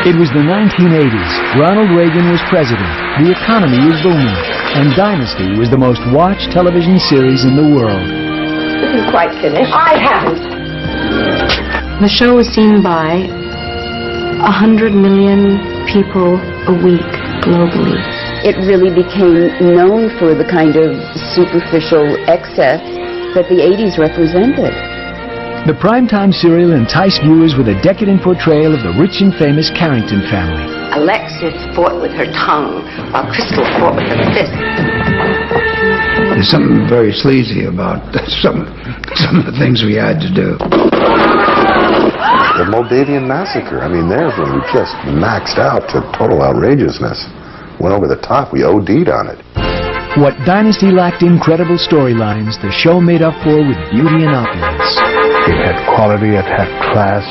It was the 1980s. Ronald Reagan was president. The economy was booming. And Dynasty was the most watched television series in the world. This is quite finished. I haven't. The show was seen by 100 million people a week globally. It really became known for the kind of superficial excess that the 80s represented. The primetime serial enticed viewers with a decadent portrayal of the rich and famous Carrington family. Alexis fought with her tongue, while Crystal fought with her fist. There's something very sleazy about some of the things we had to do. The Moldavian massacre. I mean, there's when we just maxed out to total outrageousness. Went over the top. We OD'd on it. What Dynasty lacked incredible storylines, the show made up for with beauty and opulence. It had quality, it had class,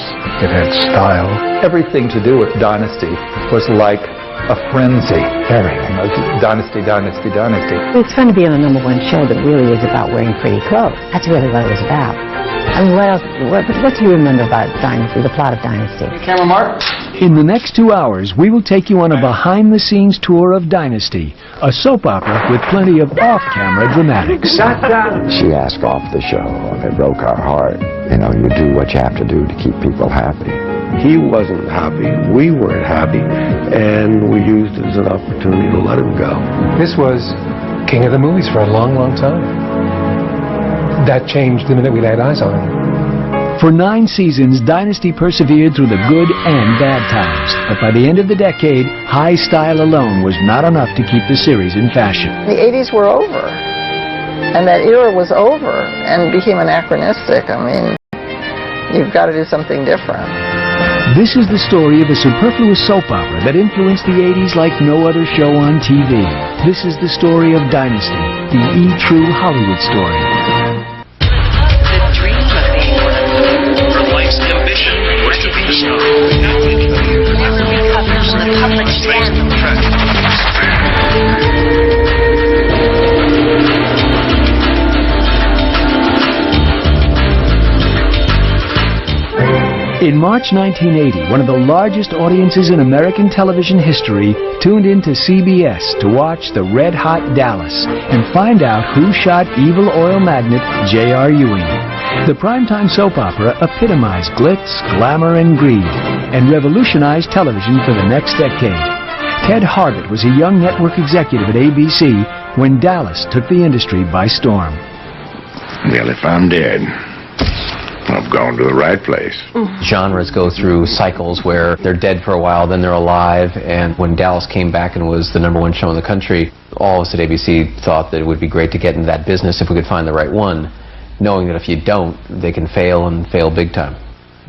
it had style. Everything to do with Dynasty was like a frenzy. Everything. Dynasty, Dynasty, Dynasty. It's fun to be on the #1 show that really is about wearing pretty clothes. That's really what it was about. I mean, what else? What do you remember about Dynasty, the plot of Dynasty? Camera mark. In the next 2 hours, we will take you on a behind-the-scenes tour of Dynasty, a soap opera with plenty of off-camera dramatics. She asked off the show, and it broke our heart. You know, you do what you have to do to keep people happy. He wasn't happy, we weren't happy, and we used it as an opportunity to let him go. This was king of the movies for a long, long time. That changed the minute we laid eyes on him. For 9 seasons, Dynasty persevered through the good and bad times. But by the end of the decade, high style alone was not enough to keep the series in fashion. The 80s were over, and that era was over and became anachronistic. I mean, you've got to do something different. This is the story of a superfluous soap opera that influenced the 80s like no other show on TV. This is the story of Dynasty, the true Hollywood story. In March 1980, one of the largest audiences in American television history tuned into CBS to watch the red-hot Dallas and find out who shot evil oil magnate J.R. Ewing. The primetime soap opera epitomized glitz, glamour, and greed, and revolutionized television for the next decade. Ted Harbert was a young network executive at ABC when Dallas took the industry by storm. Well, if I'm dead, I've gone to the right place. Genres go through cycles where they're dead for a while, then they're alive, and when Dallas came back and was the #1 show in the country, all of us at ABC thought that it would be great to get into that business if we could find the right one, knowing that if you don't, they can fail and fail big time.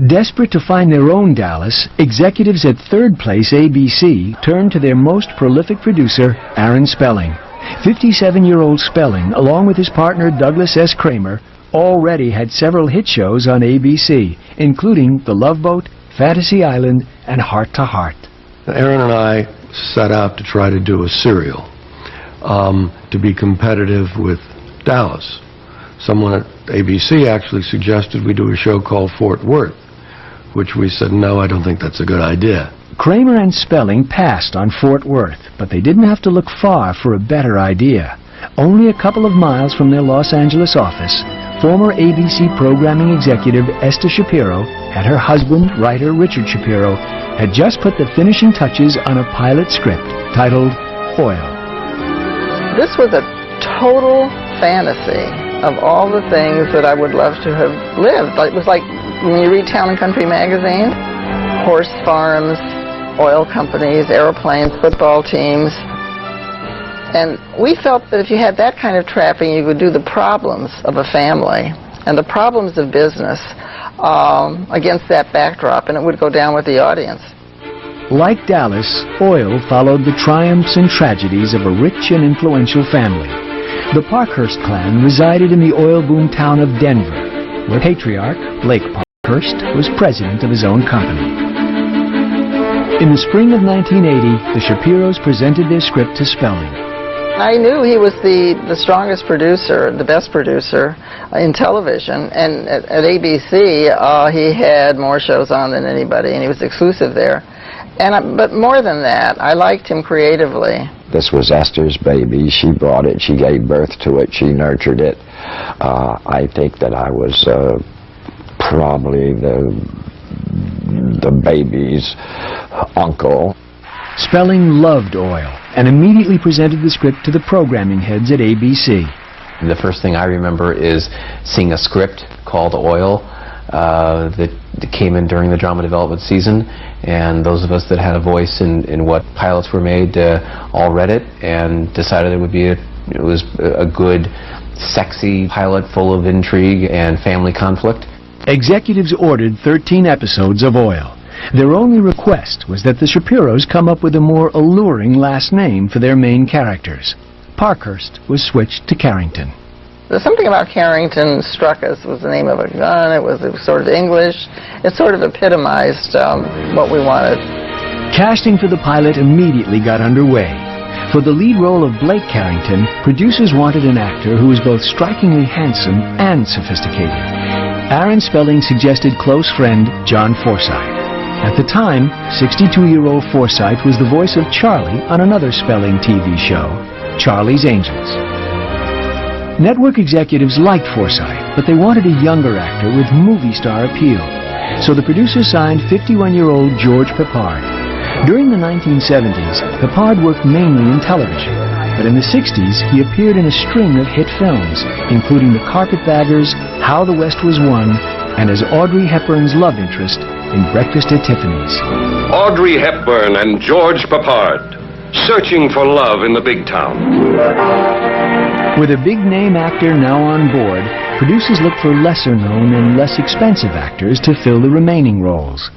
Desperate to find their own Dallas, executives at third place ABC turned to their most prolific producer, Aaron Spelling. 57-year-old Spelling, along with his partner Douglas S. Kramer, already had several hit shows on ABC, including The Love Boat, Fantasy Island, and Heart to Heart. Aaron and I set out to try to do a serial to be competitive with Dallas. Someone at ABC actually suggested we do a show called Fort Worth, which we said, no, I don't think that's a good idea. Kramer and Spelling passed on Fort Worth, but they didn't have to look far for a better idea. Only a couple of miles from their Los Angeles office, former ABC programming executive Esther Shapiro and her husband, writer Richard Shapiro, had just put the finishing touches on a pilot script titled Foil. This was a total fantasy of all the things that I would love to have lived. It was like when you read Town and Country magazine, horse farms, oil companies, airplanes, football teams. And we felt that if you had that kind of trapping, you could do the problems of a family and the problems of business against that backdrop, and it would go down with the audience. Like Dallas, Foil followed the triumphs and tragedies of a rich and influential family. The Parkhurst clan resided in the oil boom town of Denver, where patriarch Blake Parkhurst was president of his own company. In the spring of 1980, the Shapiros presented their script to Spelling. I knew he was the strongest producer, the best producer in television, and at ABC he had more shows on than anybody, and he was exclusive there. But more than that, I liked him creatively. This was Esther's baby. She brought it. She gave birth to it. She nurtured it. I think that I was probably the baby's uncle. Spelling loved oil and immediately presented the script to the programming heads at ABC. The first thing I remember is seeing a script called Oil that came in during the drama development season, and those of us that had a voice in what pilots were made all read it and decided it was a good, sexy pilot full of intrigue and family conflict. Executives ordered 13 episodes of Oil. Their only request was that the Shapiros come up with a more alluring last name for their main characters. Parkhurst was switched to Carrington. There's something about Carrington struck us. It was the name of a gun. It was sort of English. It sort of epitomized what we wanted. Casting for the pilot immediately got underway. For the lead role of Blake Carrington, producers wanted an actor who was both strikingly handsome and sophisticated. Aaron Spelling suggested close friend John Forsythe. At the time, 62-year-old Forsythe was the voice of Charlie on another Spelling TV show, Charlie's Angels. Network executives liked Forsythe, but they wanted a younger actor with movie star appeal. So the producers signed 51-year-old George Peppard. During the 1970s, Peppard worked mainly in television, but in the 60s he appeared in a string of hit films, including The Carpetbaggers, How the West Was Won, and as Audrey Hepburn's love interest in Breakfast at Tiffany's. Audrey Hepburn and George Peppard, searching for love in the big town. With a big-name actor now on board, producers looked for lesser-known and less expensive actors to fill the remaining roles.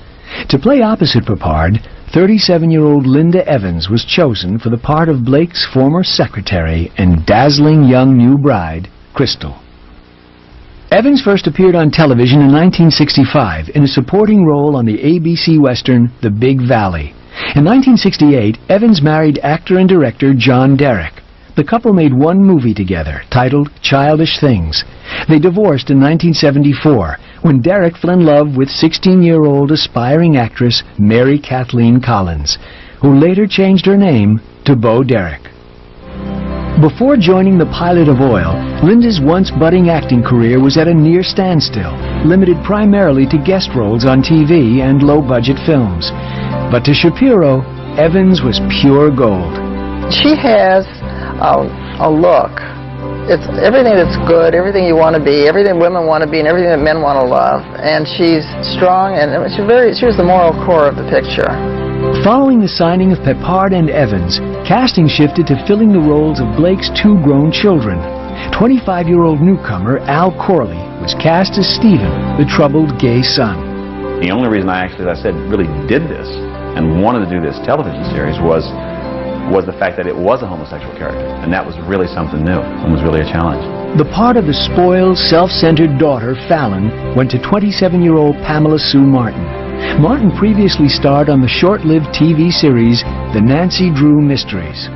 To play opposite Peppard, 37-year-old Linda Evans was chosen for the part of Blake's former secretary and dazzling young new bride, Crystal. Evans first appeared on television in 1965 in a supporting role on the ABC Western The Big Valley. In 1968, Evans married actor and director John Derek. The couple made one movie together, titled Childish Things. They divorced in 1974, when Derek fell in love with 16-year-old aspiring actress Mary Kathleen Collins, who later changed her name to Bo Derek. Before joining the pilot of Oil, Linda's once budding acting career was at a near standstill, limited primarily to guest roles on TV and low-budget films. But to Shapiro, Evans was pure gold. She has a look. It's everything that's good, everything you want to be, everything women want to be, and everything that men want to love. And she's strong, and she was the moral core of the picture. Following the signing of Peppard and Evans, casting shifted to filling the roles of Blake's two grown children. 25-year-old newcomer Al Corley was cast as Stephen, the troubled gay son. The only reason I actually, as I said, really did this and wanted to do this television series was the fact that it was a homosexual character, and that was really something new and was really a challenge. The part of the spoiled, self-centered daughter, Fallon, went to 27-year-old Pamela Sue Martin. Martin previously starred on the short-lived TV series The Nancy Drew Mysteries.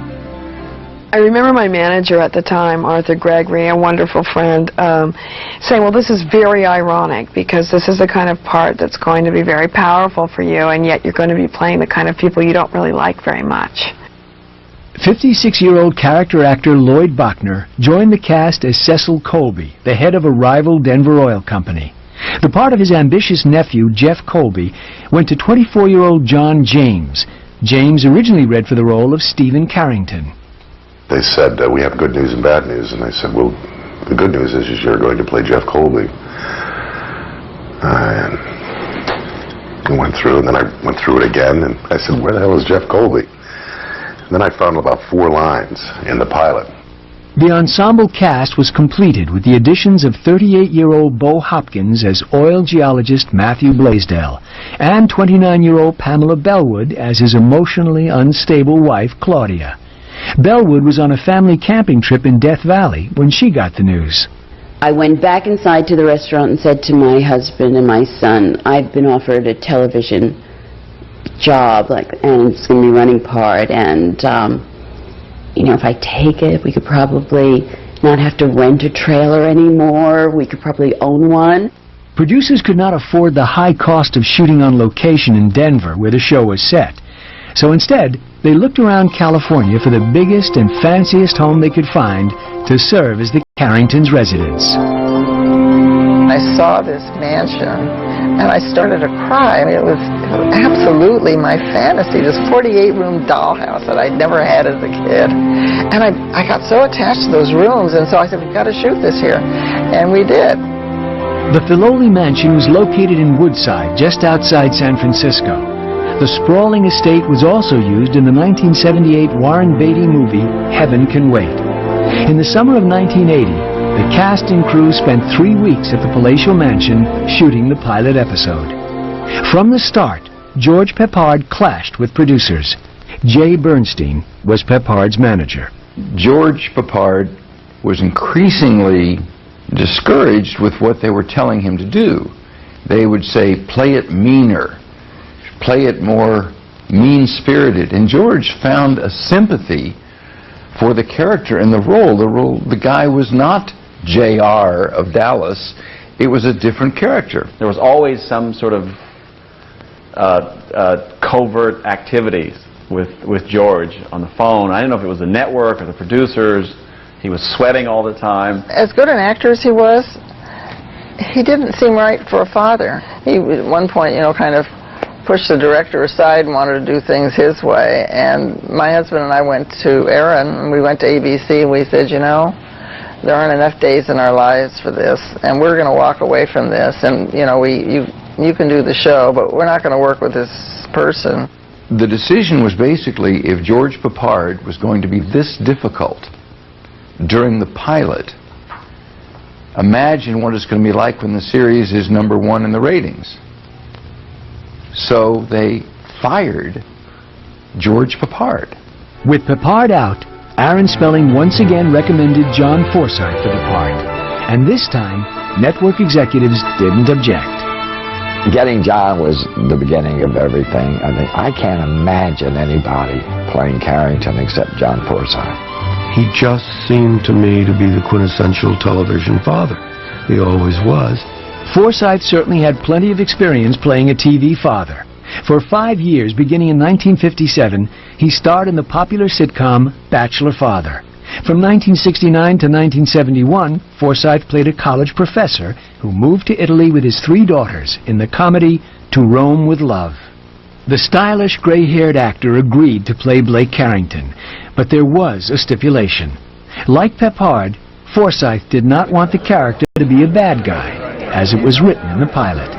I remember my manager at the time, Arthur Gregory, a wonderful friend, saying, well, this is very ironic because this is the kind of part that's going to be very powerful for you, and yet you're going to be playing the kind of people you don't really like very much. 56-year-old character actor Lloyd Bachner joined the cast as Cecil Colby, the head of a rival Denver oil company. The part of his ambitious nephew, Jeff Colby, went to 24-year-old John James. James originally read for the role of Stephen Carrington. They said, we have good news and bad news, and I said, well, the good news is you're going to play Jeff Colby. And I went through, and then I went through it again, and I said, where the hell is Jeff Colby? And then I found about 4 lines in the pilot. The ensemble cast was completed with the additions of 38-year-old Bo Hopkins as oil geologist Matthew Blaisdell and 29-year-old Pamela Bellwood as his emotionally unstable wife, Claudia. Bellwood was on a family camping trip in Death Valley when she got the news. I went back inside to the restaurant and said to my husband and my son, I've been offered a television job, and it's going to be running part, and if I take it, we could probably not have to rent a trailer anymore. We could probably own one. Producers could not afford the high cost of shooting on location in Denver, where the show was set. So instead, they looked around California for the biggest and fanciest home they could find to serve as the Carringtons' residence. I saw this mansion, and I started to cry. I mean, it was absolutely my fantasy, this 48-room dollhouse that I'd never had as a kid. And I got so attached to those rooms, and so I said, we've got to shoot this here. And we did. The Filoli Mansion was located in Woodside, just outside San Francisco. The sprawling estate was also used in the 1978 Warren Beatty movie, Heaven Can Wait. In the summer of 1980, the cast and crew spent 3 weeks at the palatial mansion shooting the pilot episode. From the start, George Peppard clashed with producers. Jay Bernstein was Peppard's manager. George Peppard was increasingly discouraged with what they were telling him to do. They would say, play it meaner, play it more mean-spirited. And George found a sympathy for the character and the role. The guy was not J.R. of Dallas. It was a different character. There was always some sort of covert activities with George on the phone. I didn't know if it was the network or the producers. He was sweating all the time. As good an actor as he was, he didn't seem right for a father. He, at one point, kind of pushed the director aside and wanted to do things his way. And my husband and I went to Aaron, and we went to ABC, and we said, there aren't enough days in our lives for this, and we're going to walk away from this. And, you can do the show, but we're not going to work with this person. The decision was basically, if George Peppard was going to be this difficult during the pilot, imagine what it's going to be like when the series is #1 in the ratings. So they fired George Peppard. With Peppard out, Aaron Spelling once again recommended John Forsythe for the part. And this time, network executives didn't object. Getting John was the beginning of everything. I can't imagine anybody playing Carrington except John Forsythe. He just seemed to me to be the quintessential television father. He always was. Forsythe certainly had plenty of experience playing a TV father. For 5 years, beginning in 1957, he starred in the popular sitcom Bachelor Father. From 1969 to 1971, Forsythe played a college professor who moved to Italy with his 3 daughters in the comedy To Rome with Love. The stylish gray-haired actor agreed to play Blake Carrington, but there was a stipulation. Like Peppard, Forsythe did not want the character to be a bad guy, as it was written in the pilot.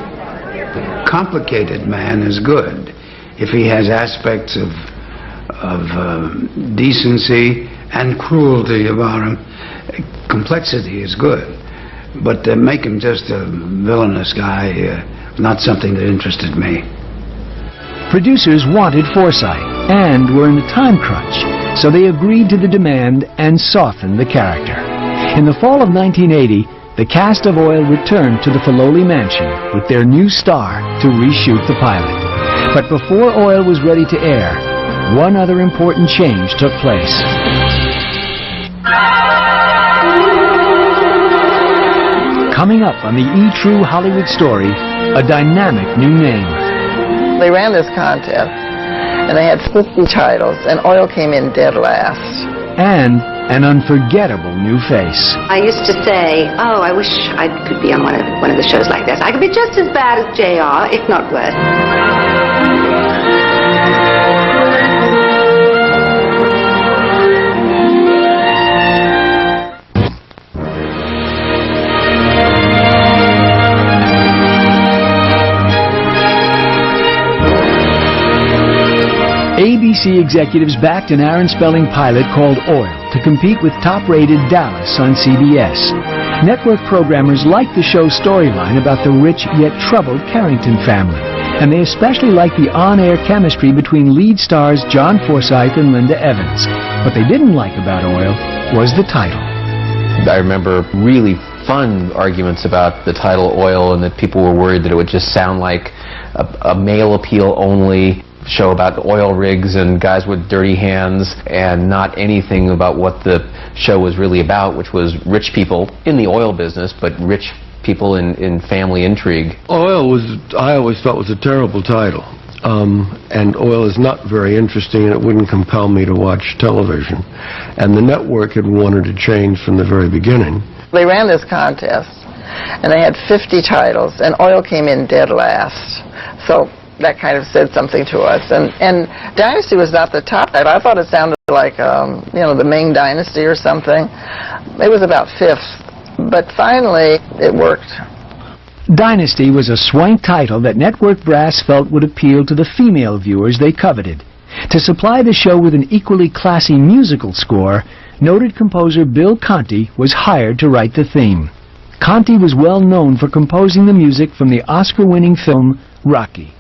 Complicated man is good if he has aspects of decency and cruelty about him. Complexity is good, but to make him just a villainous guy, not something that interested me. Producers wanted Forsythe and were in a time crunch, so they agreed to the demand and softened the character. In the fall of 1980, the cast of Oil returned to the Filoli Mansion with their new star to reshoot the pilot. But before Oil was ready to air, one other important change took place. Coming up on the E! True Hollywood Story, a dynamic new name. They ran this contest, and they had 50 titles, and Oil came in dead last. And an unforgettable new face. I used to say, oh, I wish I could be on one of the shows like this. I could be just as bad as JR, if not worse. ABC executives backed an Aaron Spelling pilot called Oil to compete with top-rated Dallas on CBS. Network programmers liked the show's storyline about the rich yet troubled Carrington family, and they especially liked the on-air chemistry between lead stars John Forsythe and Linda Evans. What they didn't like about Oil was the title. I remember really fun arguments about the title Oil, and that people were worried that it would just sound like a male appeal only show about oil rigs and guys with dirty hands, and not anything about what the show was really about, which was rich people in the oil business, but rich people in family intrigue. Oil was, I always thought, was a terrible title. and oil is not very interesting, and it wouldn't compel me to watch television. And the network had wanted to change from the very beginning. They ran this contest, and they had 50 titles, and oil came in dead last. So that kind of said something to us. And Dynasty was not the top title. I thought it sounded like, you know, the Ming Dynasty or something. It was about 5th, but finally it worked. Dynasty was a swank title that network brass felt would appeal to the female viewers they coveted. To supply the show with an equally classy musical score, noted composer Bill Conti was hired to write the theme. Conti was well known for composing the music from the Oscar-winning film Rocky.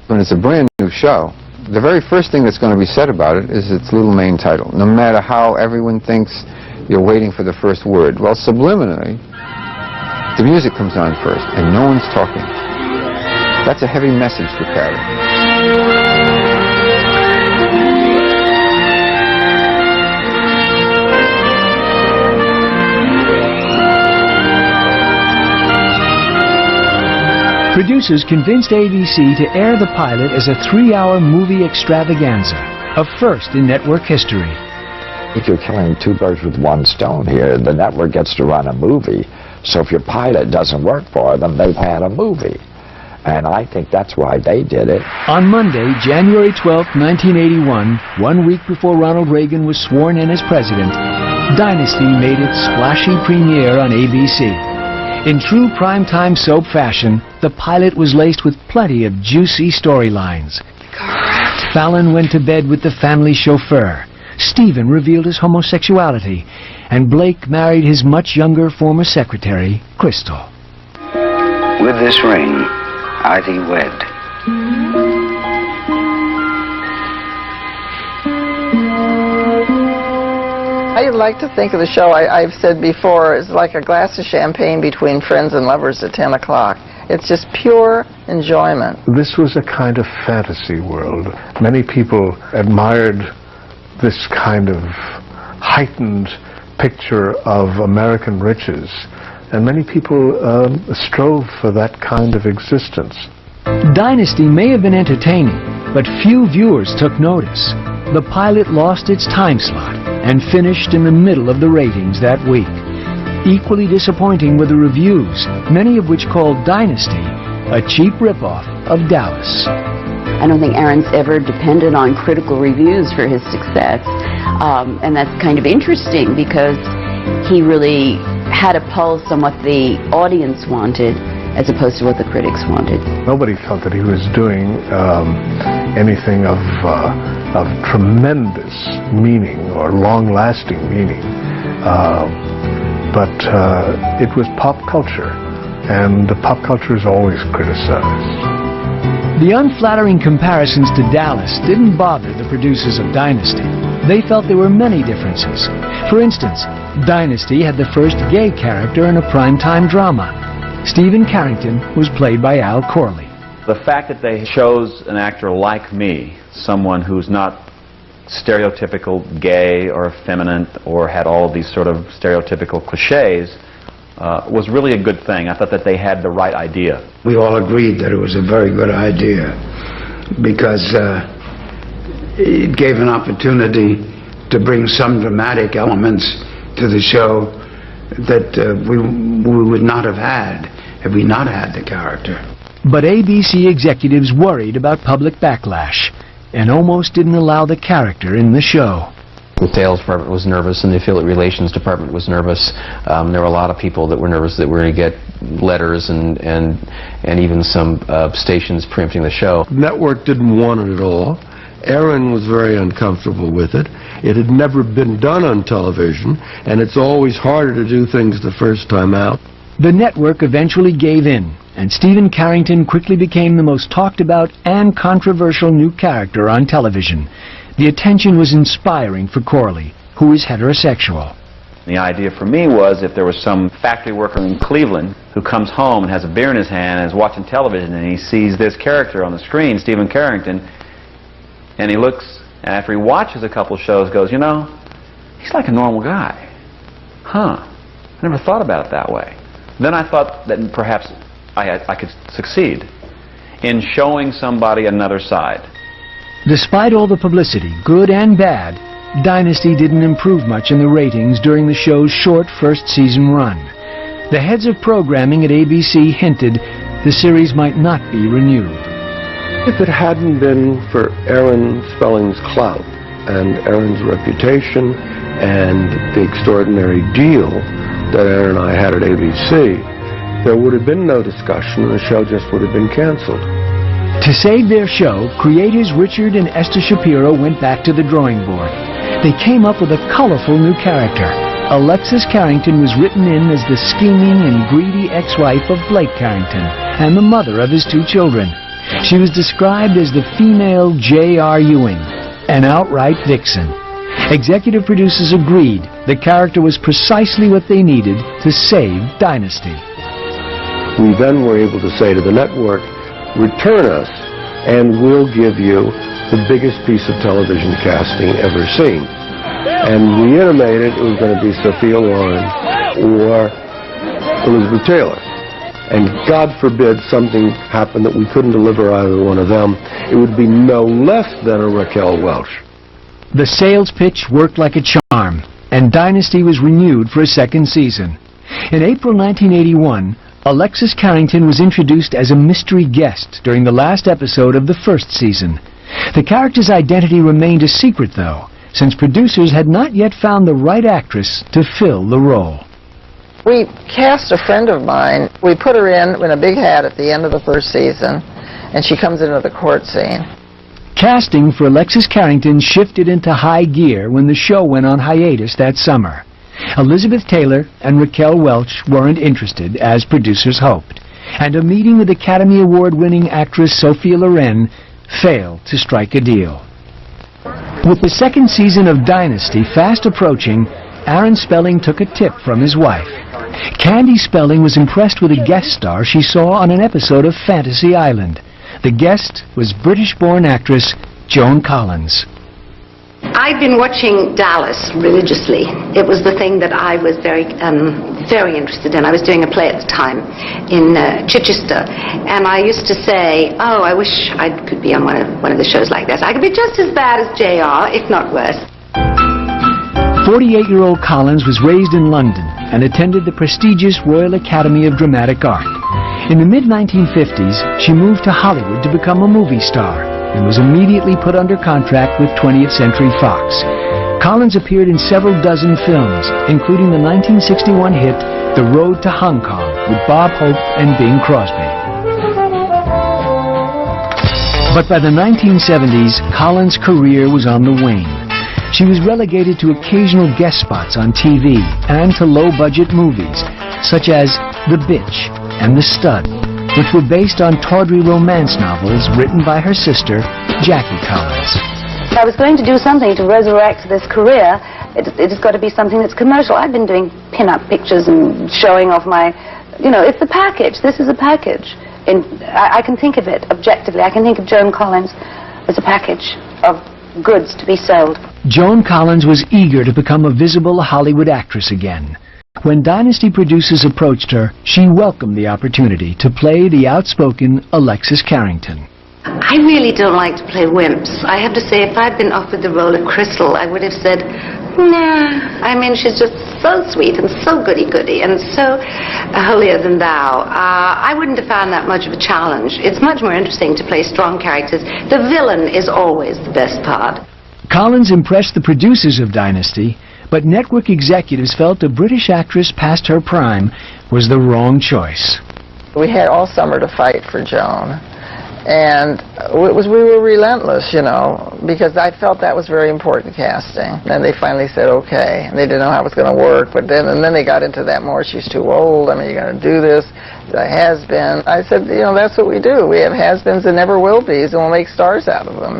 When it's a brand new show, the very first thing that's going to be said about it is its little main title, no matter how everyone thinks you're waiting for the first word. Well, subliminally, the music comes on first, and no one's talking. That's a heavy message to carry. Producers convinced ABC to air the pilot as a 3-hour movie extravaganza, a first in network history. If you're killing two birds with one stone here, the network gets to run a movie. So if your pilot doesn't work for them, they've had a movie. And I think that's why they did it. On Monday, January 12, 1981, 1 week before Ronald Reagan was sworn in as president, Dynasty made its splashy premiere on ABC. In true primetime soap fashion, the pilot was laced with plenty of juicy storylines. Fallon went to bed with the family chauffeur. Stephen revealed his homosexuality, and Blake married his much younger former secretary, Crystal. With this ring, I thee wed. I like to think of the show, I've said before, is like a glass of champagne between friends and lovers at 10 o'clock. It's just pure enjoyment. This was a kind of fantasy world. Many people admired this kind of heightened picture of American riches, and many people strove for that kind of existence. Dynasty may have been entertaining, but few viewers took notice. The pilot lost its time slot and finished in the middle of the ratings that week. Equally disappointing were the reviews, many of which called Dynasty a cheap ripoff of Dallas. I don't think Aaron's ever depended on critical reviews for his success, and that's kind of interesting because he really had a pulse on what the audience wanted as opposed to what the critics wanted. Nobody felt that he was doing anything of tremendous meaning or long-lasting meaning, but it was pop culture, and pop culture is always criticized. The unflattering comparisons to Dallas didn't bother the producers of Dynasty. They felt there were many differences. For instance, Dynasty had the first gay character in a primetime drama. Stephen Carrington was played by Al Corley. The fact that they chose an actor like me, someone who's not stereotypical gay or effeminate or had all of these sort of stereotypical cliches, was really a good thing. I thought that they had the right idea. We all agreed that it was a very good idea because it gave an opportunity to bring some dramatic elements to the show that we would not have had if we not had the character. But ABC executives worried about public backlash and almost didn't allow the character in the show. The sales department was nervous and the affiliate relations department was nervous. There were a lot of people that were nervous that we're going to get letters and even some stations preempting the show. The network didn't want it at all. Aaron was very uncomfortable with it. It had never been done on television, and it's always harder to do things the first time out. The network eventually gave in, and Stephen Carrington quickly became the most talked about and controversial new character on television. The attention was inspiring for Corley, who is heterosexual. The idea for me was if there was some factory worker in Cleveland who comes home and has a beer in his hand and is watching television and he sees this character on the screen, Stephen Carrington, and he looks, and after he watches a couple shows, goes, you know, he's like a normal guy. Huh. I never thought about it that way. Then I thought that perhaps I could succeed. in showing somebody another side. Despite all the publicity, good and bad, Dynasty didn't improve much in the ratings during the show's short first season run. The heads of programming at ABC hinted the series might not be renewed. If it hadn't been for Aaron Spelling's clout and Aaron's reputation and the extraordinary deal that Aaron and I had at ABC, there would have been no discussion and the show just would have been canceled. To save their show, creators Richard and Esther Shapiro went back to the drawing board. They came up with a colorful new character. Alexis Carrington was written in as the scheming and greedy ex-wife of Blake Carrington and the mother of his 2 children. She was described as the female J.R. Ewing, an outright vixen. Executive producers agreed the character was precisely what they needed to save Dynasty. We then were able to say to the network, return us and we'll give you the biggest piece of television casting ever seen. And we intimated it was going to be Sophia Loren or Elizabeth Taylor. And God forbid something happened that we couldn't deliver either one of them, it would be no less than a Raquel Welch. The sales pitch worked like a charm, and Dynasty was renewed for a second season. In April 1981, Alexis Carrington was introduced as a mystery guest during the last episode of the first season. The character's identity remained a secret, though, since producers had not yet found the right actress to fill the role. We cast a friend of mine. We put her in a big hat at the end of the first season, and she comes into the court scene. Casting for Alexis Carrington shifted into high gear when the show went on hiatus that summer. Elizabeth Taylor and Raquel Welch weren't interested, as producers hoped, and a meeting with Academy Award-winning actress Sophia Loren failed to strike a deal. With the second season of Dynasty fast approaching, Aaron Spelling took a tip from his wife. Candy Spelling was impressed with a guest star she saw on an episode of Fantasy Island. The guest was British-born actress Joan Collins. I'd been watching Dallas religiously. It was the thing that I was very interested in. I was doing a play at the time in Chichester, and I used to say, oh, I wish I could be on one of the shows like this. I could be just as bad as JR, if not worse. 48-year-old Collins was raised in London and attended the prestigious Royal Academy of Dramatic Art. In the mid-1950s, she moved to Hollywood to become a movie star and was immediately put under contract with 20th Century Fox. Collins appeared in several dozen films, including the 1961 hit The Road to Hong Kong with Bob Hope and Bing Crosby. But by the 1970s, Collins' career was on the wane. She was relegated to occasional guest spots on TV and to low-budget movies, such as The Bitch and The Stud, which were based on tawdry romance novels written by her sister, Jackie Collins. If I was going to do something to resurrect this career, it's got to be something that's commercial. I've been doing pin-up pictures and showing off my, it's a package. This is a package. I can think of it objectively. I can think of Joan Collins as a package of goods to be sold. Joan Collins was eager to become a visible Hollywood actress again. When Dynasty producers approached her, she welcomed the opportunity to play the outspoken Alexis Carrington. I really don't like to play wimps. I have to say, if I'd been offered the role of Crystal, I would have said, nah. I mean, she's just so sweet and so goody-goody and so holier than thou. I wouldn't have found that much of a challenge. It's much more interesting to play strong characters. The villain is always the best part. Collins impressed the producers of Dynasty, but network executives felt a British actress past her prime was the wrong choice. We had all summer to fight for Joan, and we were relentless, because I felt that was very important casting. And they finally said okay, and they didn't know how it was going to work, but then they got into that more. She's too old. I mean, you're going to do this. The has-been. I said, that's what we do. We have has-beens and never will be's, and we'll make stars out of them,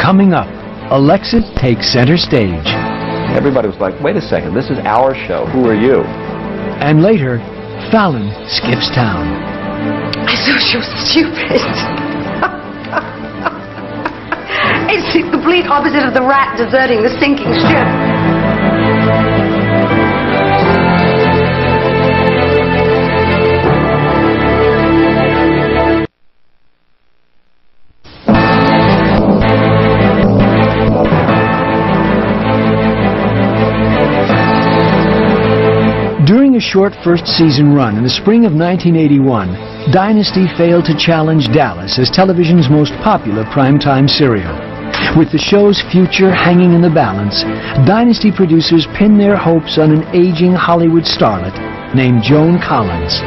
Coming up, Alexis takes center stage. Everybody was like, wait a second, this is our show. Who are you? And later, Fallon skips town. I thought she was stupid. It's the complete opposite of the rat deserting the sinking ship. short first-season run in the spring of 1981, Dynasty failed to challenge Dallas as television's most popular primetime serial. With the show's future hanging in the balance, Dynasty producers pinned their hopes on an aging Hollywood starlet named Joan Collins.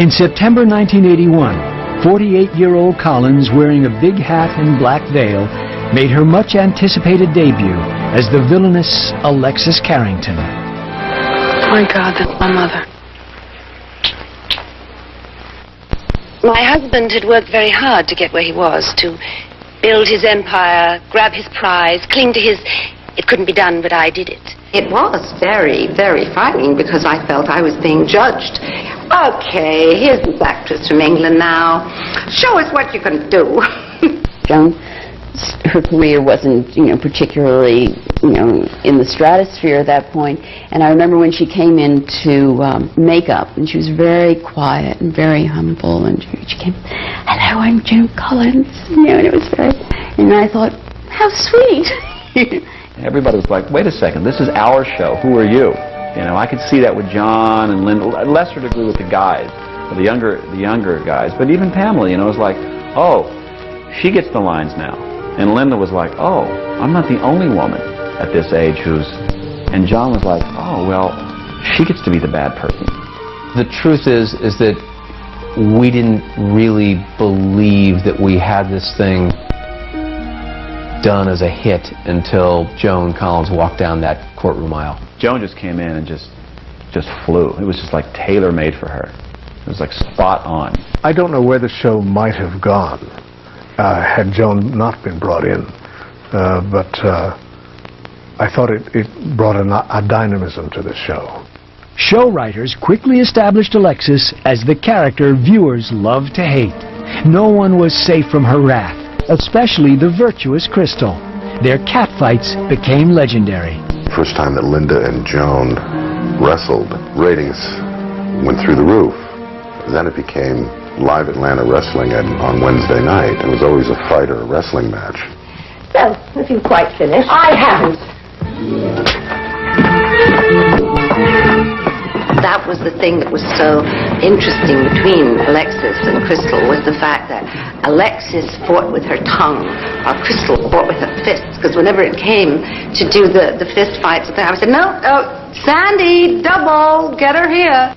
In September 1981, 48-year-old Collins, wearing a big hat and black veil, made her much-anticipated debut as the villainous Alexis Carrington. Oh my God, that's my mother. My husband had worked very hard to get where he was, to build his empire, grab his prize, cling to his... It couldn't be done, but I did it. It was very, very frightening because I felt I was being judged. Okay, here's this actress from England now. Show us what you can do. Joan, her career wasn't, particularly, in the stratosphere at that point. And I remember when she came into makeup, and she was very quiet and very humble, and she came, "Hello, I'm Joan Collins," and it was very, and I thought, how sweet. Everybody was like, wait a second, this is our show. Who are you? I could see that with John and Linda, lesser degree with the guys, the younger guys. But even Pamela, it was like, oh, she gets the lines now. And Linda was like, oh, I'm not the only woman at this age who's... And John was like, oh, well, she gets to be the bad person. The truth is that we didn't really believe that we had this thing done as a hit until Joan Collins walked down that courtroom aisle. Joan just came in and just flew. It was just like tailor-made for her. It was like spot on. I don't know where the show might have gone had Joan not been brought in, but I thought it brought a dynamism to the show. Show writers quickly established Alexis as the character viewers loved to hate. No one was safe from her wrath, especially the virtuous Crystal. Their catfights became legendary. First time that Linda and Joan wrestled, ratings went through the roof. Then it became live Atlanta wrestling on Wednesday night. It was always a fight or a wrestling match. Well, if you've quite finished. I haven't. That was the thing that was so interesting between Alexis and Crystal, was the fact that Alexis fought with her tongue, while Crystal fought with her fists. Because whenever it came to do the fist fights, I would say, no, Sandy, double, get her here.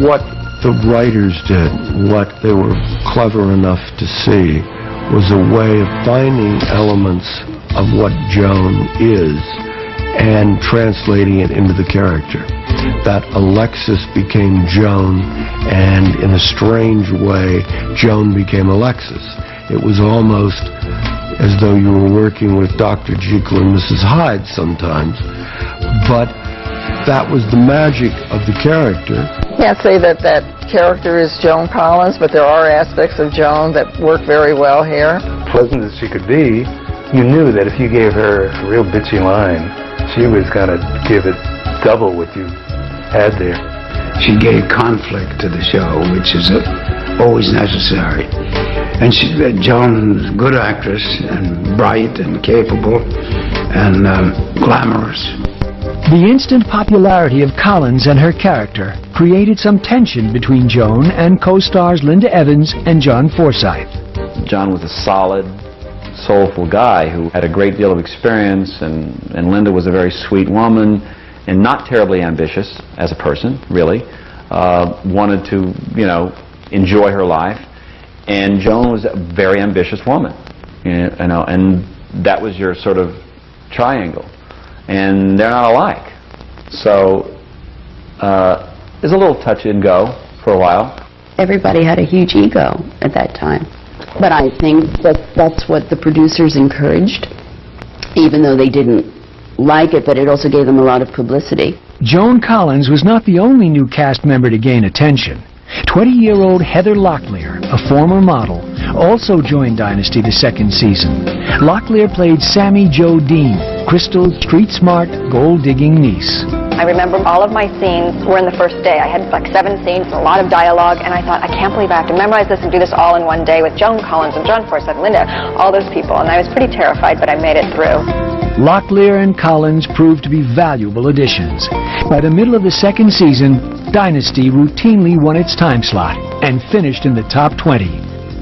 What the writers did, what they were clever enough to see, was a way of finding elements of what Joan is and translating it into the character. That Alexis became Joan, and in a strange way, Joan became Alexis. It was almost as though you were working with Dr. Jekyll and Mrs. Hyde sometimes, but that was the magic of the character. Can't say that character is Joan Collins, but there are aspects of Joan that work very well here. Pleasant as she could be, you knew that if you gave her a real bitchy line, she was going to give it double what you had there. She gave conflict to the show, which is always necessary. And Joan was a good actress, and bright and capable and glamorous. The instant popularity of Collins and her character created some tension between Joan and co-stars Linda Evans and John Forsythe. John was a solid, soulful guy who had a great deal of experience, and Linda was a very sweet woman and not terribly ambitious as a person, really. Wanted to, enjoy her life. And Joan was a very ambitious woman, and that was your sort of triangle. And they're not alike. So there's a little touch and go for a while. Everybody had a huge ego at that time. But I think that's what the producers encouraged, even though they didn't like it, but it also gave them a lot of publicity. Joan Collins was not the only new cast member to gain attention. 20-year-old Heather Locklear, a former model, also joined Dynasty the second season. Locklear played Sammy Jo Dean, Crystal's street-smart, gold-digging niece. I remember all of my scenes were in the first day. I had like 7 scenes and a lot of dialogue, and I thought, I can't believe I have to memorize this and do this all in one day with Joan Collins and John Forsythe, Linda, all those people, and I was pretty terrified, but I made it through. Locklear and Collins proved to be valuable additions. By the middle of the second season, Dynasty routinely won its time slot and finished in the top 20.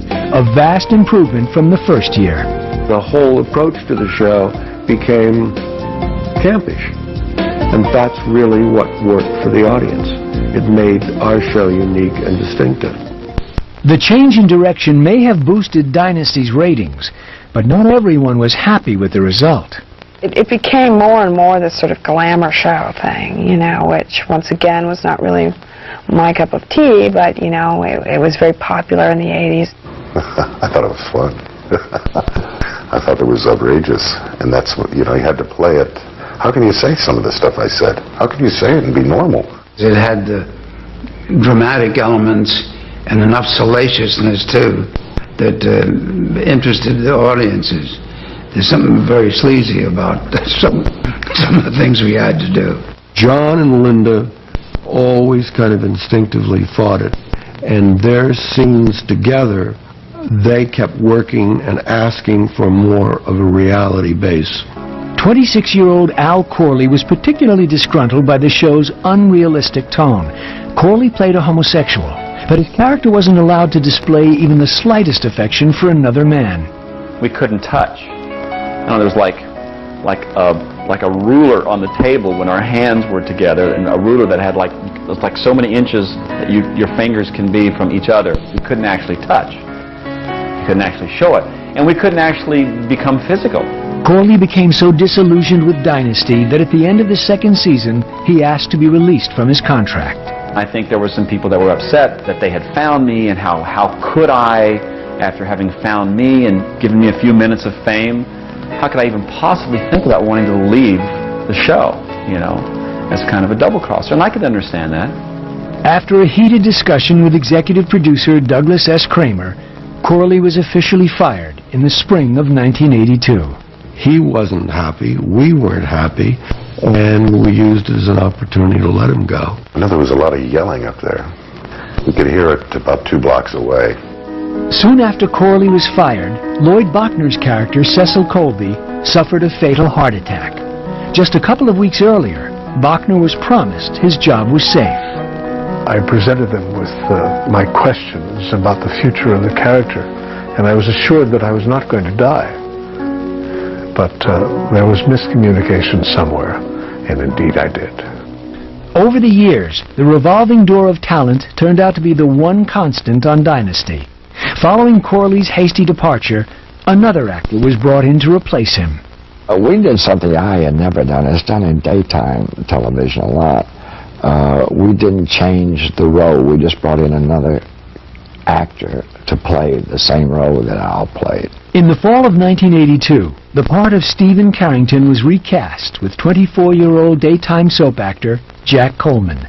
A vast improvement from the first year. The whole approach to the show became campish. And that's really what worked for the audience. It made our show unique and distinctive. The change in direction may have boosted Dynasty's ratings, but not everyone was happy with the result. It became more and more this sort of glamour show thing, you know, which once again was not really my cup of tea, but, you know, it was very popular in the 80s. I thought it was fun. I thought it was outrageous, and that's what, you know, you had to play it. How can you say some of the stuff I said? How can you say it and be normal? It had the dramatic elements and enough salaciousness, too, that interested the audiences. There's something very sleazy about some of the things we had to do. John and Linda always kind of instinctively fought it, and their scenes together, they kept working and asking for more of a reality base. 26-year-old Al Corley was particularly disgruntled by the show's unrealistic tone. Corley played a homosexual, but his character wasn't allowed to display even the slightest affection for another man. We couldn't touch. You know, there was like a ruler on the table when our hands were together, and a ruler that had like so many inches that your fingers can be from each other. We couldn't actually touch. We couldn't actually show it, and we couldn't actually become physical. Corley became so disillusioned with Dynasty that at the end of the second season, he asked to be released from his contract. I think there were some people that were upset that they had found me, and how could I, after having found me and given me a few minutes of fame, how could I even possibly think about wanting to leave the show, you know, as kind of a double-crosser? And I could understand that. After a heated discussion with executive producer Douglas S. Kramer, Corley was officially fired in the spring of 1982. He wasn't happy, we weren't happy, and we used it as an opportunity to let him go. I know there was a lot of yelling up there. We could hear it about 2 blocks away. Soon after Corley was fired, Lloyd Bachner's character, Cecil Colby, suffered a fatal heart attack. Just a couple of weeks earlier, Bachner was promised his job was safe. I presented them with my questions about the future of the character, and I was assured that I was not going to die. But there was miscommunication somewhere, and indeed I did. Over the years, the revolving door of talent turned out to be the one constant on Dynasty. Following Corley's hasty departure, another actor was brought in to replace him. We did something I had never done. It's done in daytime television a lot. We didn't change the role. We just brought in another actor to play the same role that Al played. In the fall of 1982, the part of Stephen Carrington was recast with 24-year-old daytime soap actor Jack Coleman.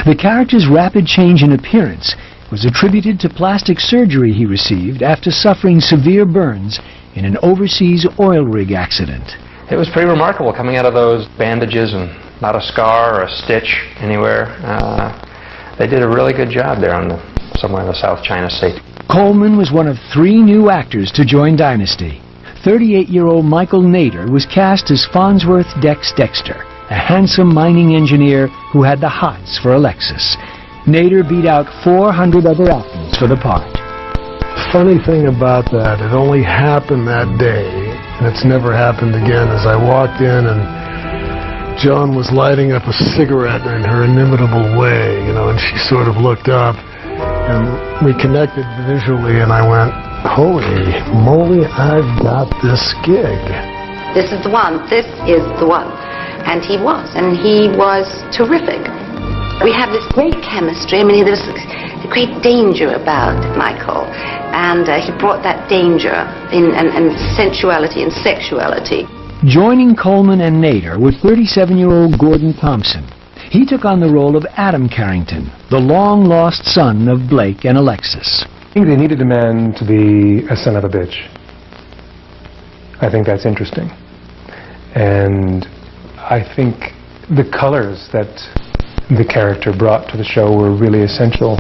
The character's rapid change in appearance was attributed to plastic surgery he received after suffering severe burns in an overseas oil rig accident. It was pretty remarkable coming out of those bandages and not a scar or a stitch anywhere. They did a really good job there somewhere in the South China Sea. Coleman was one of 3 new actors to join Dynasty. 38-year-old Michael Nader was cast as Farnsworth Dex Dexter, a handsome mining engineer who had the hots for Alexis. Nader beat out 400 other applicants for the part. Funny thing about that, it only happened that day, and it's never happened again. As I walked in and Joan was lighting up a cigarette in her inimitable way, you know, and she sort of looked up, and we connected visually, and I went, holy moly, I've got this gig. This is the one. This is the one. And he was terrific. We have this great chemistry. I mean, there was a great danger about Michael, and he brought that danger in, and sensuality and sexuality. Joining Coleman and Nader was 37-year-old Gordon Thompson. He took on the role of Adam Carrington, the long-lost son of Blake and Alexis. I think they needed a man to be a son of a bitch. I think that's interesting. And I think the colors that the character brought to the show were really essential.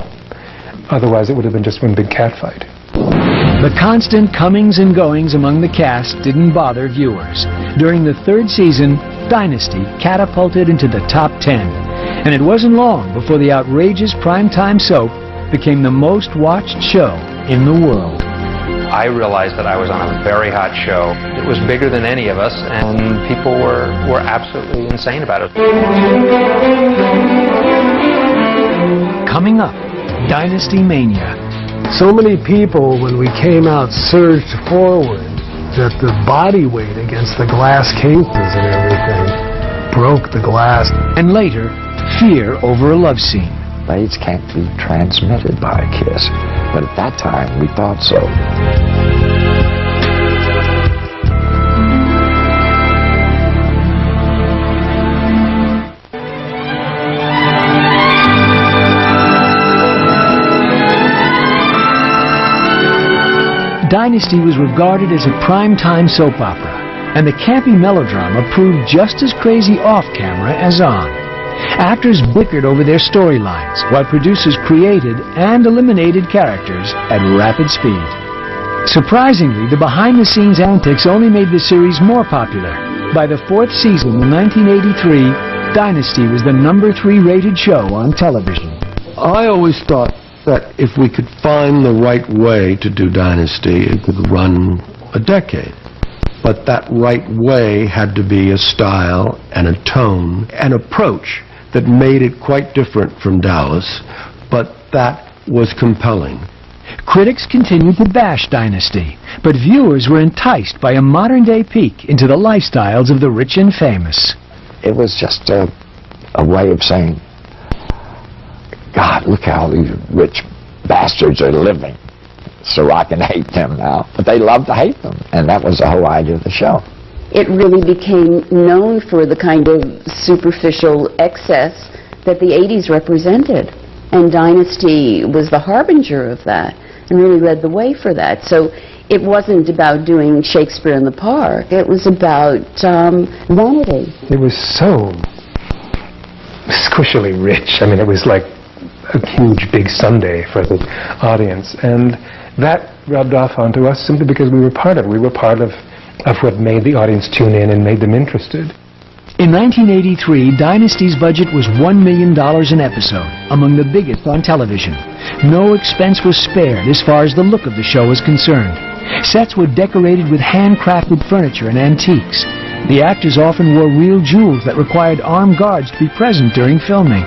Otherwise, it would have been just one big catfight. The constant comings and goings among the cast didn't bother viewers. During the 3rd season, Dynasty catapulted into the top 10. And it wasn't long before the outrageous primetime soap became the most watched show in the world. I realized that I was on a very hot show. It was bigger than any of us, and people were absolutely insane about it. Coming up, Dynasty Mania. So many people, when we came out, surged forward that the body weight against the glass cases and everything broke the glass. And later, fear over a love scene. AIDS can't be transmitted by a kiss, but at that time we thought so. Dynasty was regarded as a prime-time soap opera, and the campy melodrama proved just as crazy off-camera as on. Actors bickered over their storylines, while producers created and eliminated characters at rapid speed. Surprisingly, the behind-the-scenes antics only made the series more popular. By the 4th season in 1983, Dynasty was the #3 rated show on television. I always thought that if we could find the right way to do Dynasty, it could run a decade. But that right way had to be a style and a tone, an approach that made it quite different from Dallas, but that was compelling. Critics continued to bash Dynasty, but viewers were enticed by a modern-day peek into the lifestyles of the rich and famous. It was just a way of saying, God, look how these rich bastards are living, so I can hate them now. But they love to hate them, and that was the whole idea of the show. It really became known for the kind of superficial excess that the 80s represented. And Dynasty was the harbinger of that and really led the way for that. So it wasn't about doing Shakespeare in the Park. It was about vanity. It was so squishily rich. I mean, it was like a huge, big Sunday for the audience. And that rubbed off onto us simply because we were part of it. We were part of what made the audience tune in and made them interested. In 1983, Dynasty's budget was $1 million an episode, among the biggest on television. No expense was spared as far as the look of the show was concerned. Sets were decorated with handcrafted furniture and antiques. The actors often wore real jewels that required armed guards to be present during filming.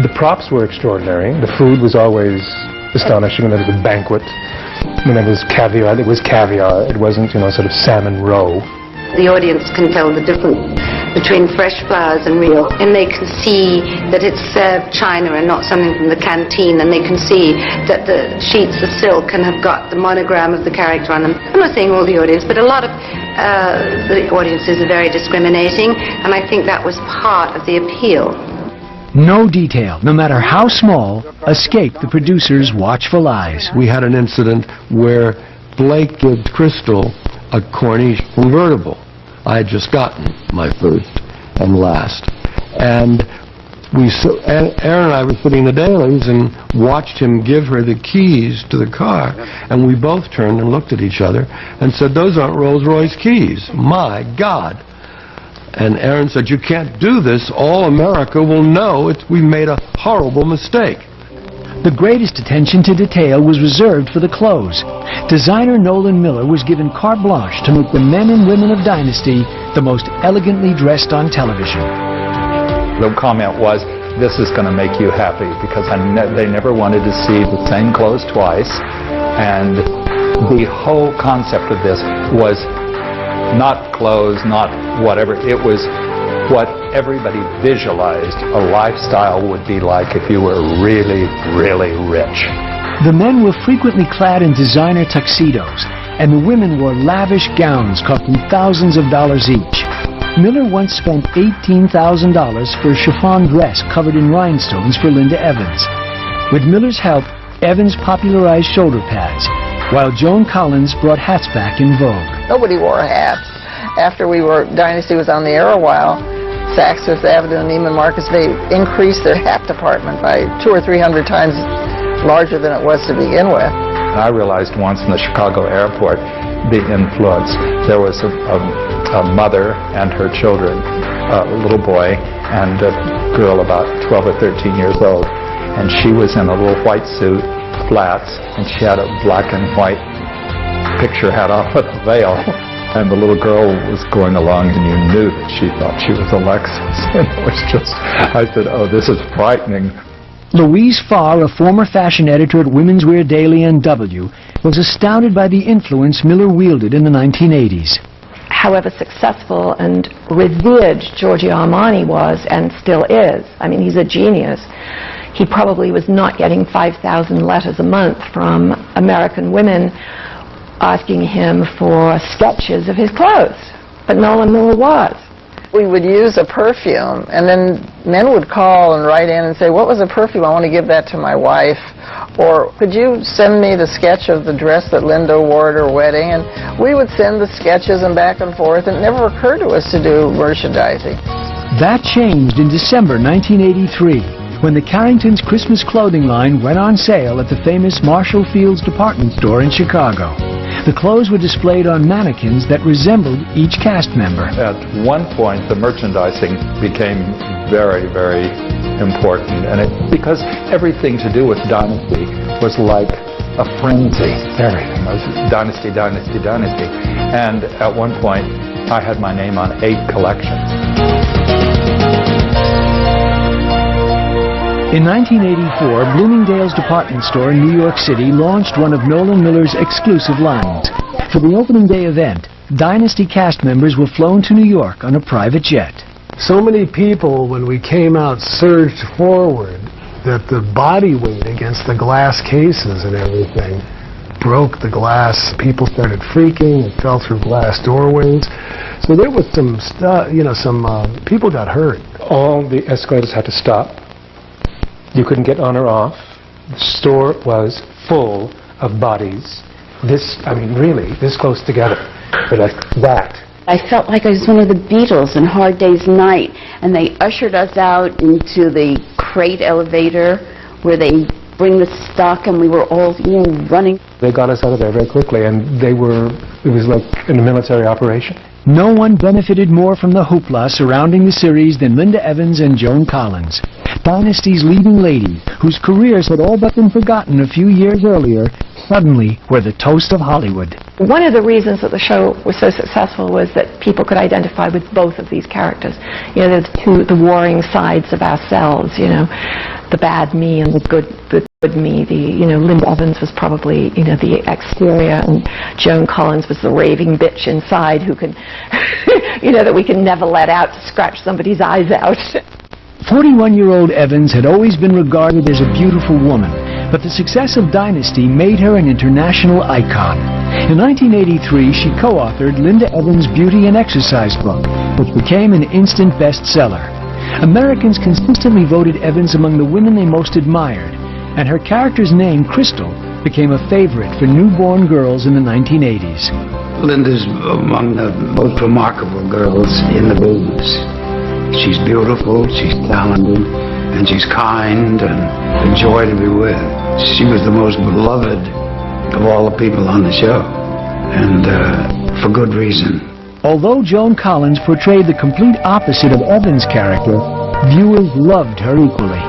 The props were extraordinary. The food was always astonishing. When there was a banquet, when there was caviar, it was caviar. It wasn't, sort of salmon roe. The audience can tell the difference between fresh flowers and real, and they can see that it's served china and not something from the canteen, and they can see that the sheets of silk can have got the monogram of the character on them. I'm not saying all the audience, but a lot of the audiences are very discriminating, and I think that was part of the appeal. No detail, no matter how small, escaped the producers' watchful eyes. We had an incident where Blake gave Crystal a Corniche convertible. I had just gotten my first and last. And Aaron and I were sitting in the dailies and watched him give her the keys to the car. And we both turned and looked at each other and said, "Those aren't Rolls-Royce keys. My God." And Aaron said, "You can't do this. All America will know we made a horrible mistake." The greatest attention to detail was reserved for the clothes. Designer Nolan Miller was given carte blanche to make the men and women of Dynasty the most elegantly dressed on television. The comment was, "This is going to make you happy," because they never wanted to see the same clothes twice. And the whole concept of this was not clothes, not whatever. It was what everybody visualized a lifestyle would be like if you were really, really rich. The men were frequently clad in designer tuxedos, and the women wore lavish gowns costing thousands of dollars each. Miller once spent $18,000 for a chiffon dress covered in rhinestones for Linda Evans. With Miller's help, Evans popularized shoulder pads, while Joan Collins brought hats back in vogue. Nobody wore hats. After Dynasty was on the air a while, Saks Fifth Avenue and Neiman Marcus, they increased their hat department by 200 or 300 times larger than it was to begin with. I realized once in the Chicago airport the influence. There was a mother and her children a little boy and a girl about 12 or 13 years old. And she was in a little white suit, flats, and she had a black and white picture hat on with a veil. And the little girl was going along, and you knew that she thought she was Alexis. And it was just, I said, oh, this is frightening. Louise Farr, a former fashion editor at Women's Wear Daily and W, was astounded by the influence Miller wielded in the 1980s. However successful and revered Giorgio Armani was and still is, I mean, he's a genius. He probably was not getting 5,000 letters a month from American women asking him for sketches of his clothes, but Nolan Miller was. We would use a perfume, and then men would call and write in and say, what was a perfume? I want to give that to my wife. Or could you send me the sketch of the dress that Linda wore at her wedding? And we would send the sketches and back and forth, and it never occurred to us to do merchandising. That changed in December 1983, when the Carringtons' Christmas clothing line went on sale at the famous Marshall Field's department store in Chicago. The clothes were displayed on mannequins that resembled each cast member. At one point, the merchandising became very, very important, and because everything to do with Dynasty was like a frenzy. Everything was Dynasty, Dynasty, Dynasty. And at one point, I had my name on 8 collections. In 1984, Bloomingdale's department store in New York City launched one of Nolan Miller's exclusive lines. For the opening day event, Dynasty cast members were flown to New York on a private jet. So many people, when we came out, surged forward that the body weight against the glass cases and everything broke the glass. People started freaking. It fell through glass doorways. So there was some stuff, people got hurt. All the escalators had to stop. You couldn't get on or off. The store was full of bodies. This close together. But like that. I felt like I was one of the Beatles in Hard Day's Night, and they ushered us out into the crate elevator where they bring the stock, and we were all, running. They got us out of there very quickly, and it was like in a military operation. No one benefited more from the hoopla surrounding the series than Linda Evans and Joan Collins, Dynasty's leading ladies, whose careers had all but been forgotten a few years earlier, suddenly were the toast of Hollywood. One of the reasons that the show was so successful was that people could identify with both of these characters. The warring sides of ourselves, the bad me and the good me. Linda Evans was probably, the exterior, and Joan Collins was the raving bitch inside who could, that we can never let out to scratch somebody's eyes out. 41-year-old Evans had always been regarded as a beautiful woman, but the success of Dynasty made her an international icon. In 1983, she co-authored Linda Evans' Beauty and Exercise book, which became an instant bestseller. Americans consistently voted Evans among the women they most admired, and her character's name, Crystal, became a favorite for newborn girls in the 1980s. Linda's among the most remarkable girls in the business. She's beautiful, she's talented, and she's kind and a joy to be with. She was the most beloved of all the people on the show, and for good reason. Although Joan Collins portrayed the complete opposite of Evans' character, viewers loved her equally.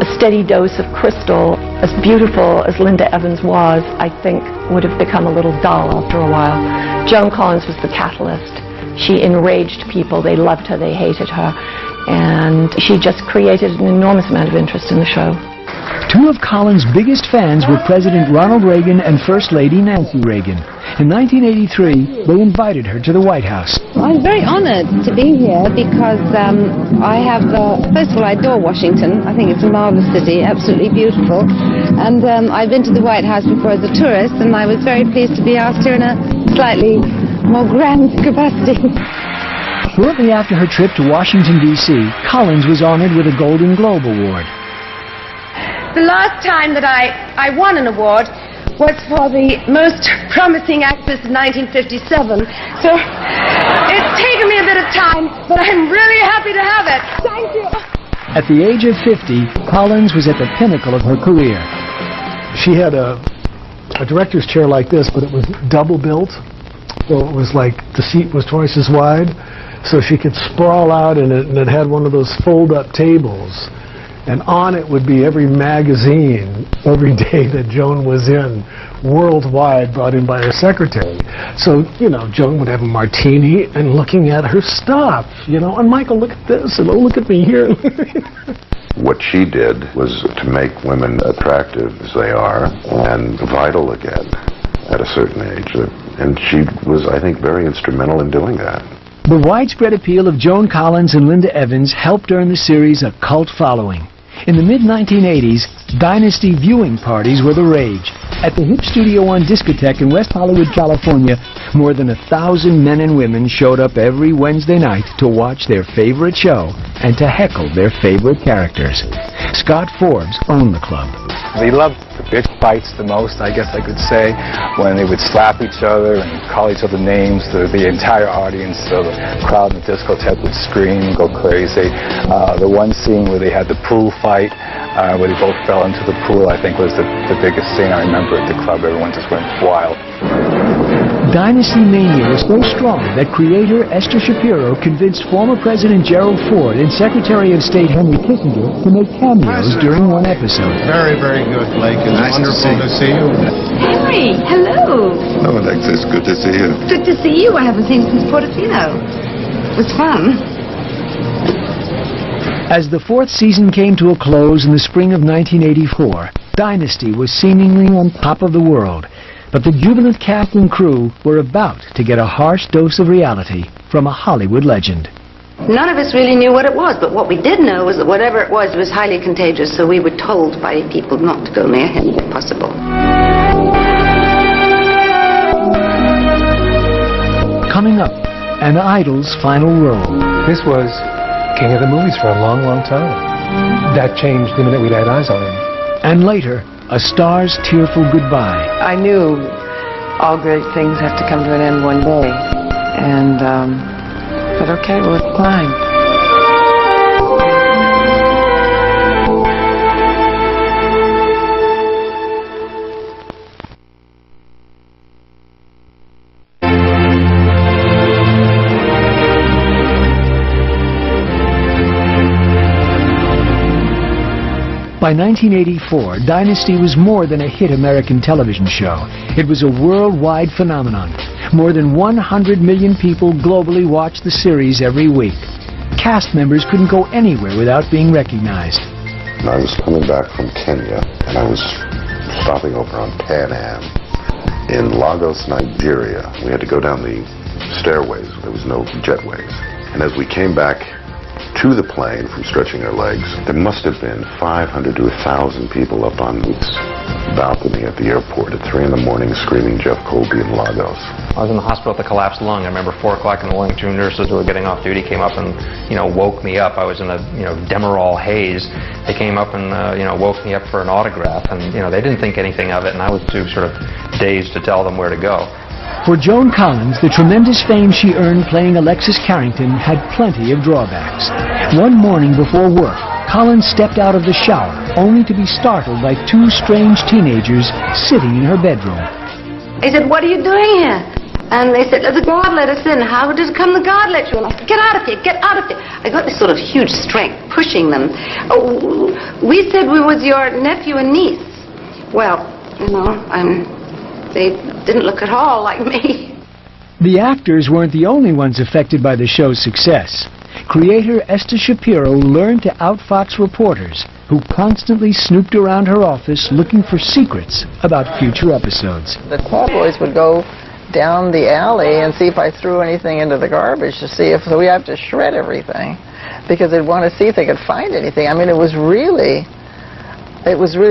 A steady dose of Crystal, as beautiful as Linda Evans was, I think would have become a little dull after a while. Joan Collins was the catalyst. She enraged people. They loved her, they hated her, and she just created an enormous amount of interest in the show. Two of Collins' biggest fans were President Ronald Reagan and First Lady Nancy Reagan. In 1983, they invited her to the White House. I'm very honored to be here because first of all, I adore Washington. I think it's a marvelous city, absolutely beautiful. And I've been to the White House before as a tourist, and I was very pleased to be asked here in a slightly more grand capacity. Shortly after her trip to Washington, D.C., Collins was honored with a Golden Globe Award. The last time that I won an award was for the most promising actress in 1957. So it's taken me a bit of time, but I'm really happy to have it. Thank you. At the age of 50, Collins was at the pinnacle of her career. She had a director's chair like this, but it was double built. So it was like the seat was twice as wide. so she could sprawl out in it, and it had one of those fold-up tables. And on it would be every magazine every day that Joan was in, worldwide, brought in by her secretary. So, you know, Joan would have a martini and looking at her stuff, you know, and Michael, look at this, and oh, look at me here. What she did was to make women attractive as they are and vital again at a certain age. And she was, I think, very instrumental in doing that. The widespread appeal of Joan Collins and Linda Evans helped earn the series a cult following. In the mid-1980s, Dynasty viewing parties were the rage. At the Hip Studio One discotheque in West Hollywood, California, more than 1,000 men and women showed up every Wednesday night to watch their favorite show and to heckle their favorite characters. Scott Forbes owned the club. We loved the bitch fights the most, I guess I could say, when they would slap each other and call each other names. The entire audience, so the crowd in the discotheque would scream, go crazy. The one scene where they had the pool fight, where they both fell into the pool, I think was the biggest scene I remember at the club. Everyone just went wild. Dynasty mania was so strong that creator Esther Shapiro convinced former President Gerald Ford and Secretary of State Henry Kissinger to make cameos during one episode. Very, very good, Blake. It's wonderful to see you. Henry, hello. Oh, Alexis, good to see you. Good to see you. I haven't seen you since Portofino. It was fun. As the fourth season came to a close in the spring of 1984, Dynasty was seemingly on top of the world. But the jubilant cast and crew were about to get a harsh dose of reality from a Hollywood legend. None of us really knew what it was, but what we did know was that whatever it was highly contagious, so we were told by people not to go near him if possible. Coming up, an idol's final role. This was king of the movies for a long, long time. That changed the minute we laid eyes on him. And later, a star's tearful goodbye. I knew all great things have to come to an end one day. And, but okay, well, it's fine. By 1984, Dynasty was more than a hit American television show. It was a worldwide phenomenon. More than 100 million people globally watched the series every week. Cast members couldn't go anywhere without being recognized. I was coming back from Kenya, and I was stopping over on Pan Am in Lagos, Nigeria. We had to go down the stairways. There was no jetways. And as we came back to the plane from stretching our legs, there must have been 500 to 1,000 people up on this balcony at the airport at 3 in the morning screaming Jeff Colby in Lagos. I was in the hospital with a collapsed lung. I remember 4 o'clock in the morning, 2 nurses who were getting off duty came up and, woke me up. I was in a, Demerol haze. They came up and, woke me up for an autograph, and, they didn't think anything of it, and I was too sort of dazed to tell them where to go. For Joan Collins, the tremendous fame she earned playing Alexis Carrington had plenty of drawbacks. One morning before work, Collins stepped out of the shower, only to be startled by 2 strange teenagers sitting in her bedroom. I said, "What are you doing here?" And they said, "The guard let us in." "How did it come the guard let you in?" I said, "Get out of here, get out of here." I got this sort of huge strength pushing them. "Oh, we said we was your nephew and niece." Well, they didn't look at all like me. The actors weren't the only ones affected by the show's success. Creator Esther Shapiro learned to outfox reporters who constantly snooped around her office looking for secrets about future episodes. The tabloids would go down the alley and see if I threw anything into the garbage to see if, so we have to shred everything because they'd want to see if they could find anything. I mean, it was really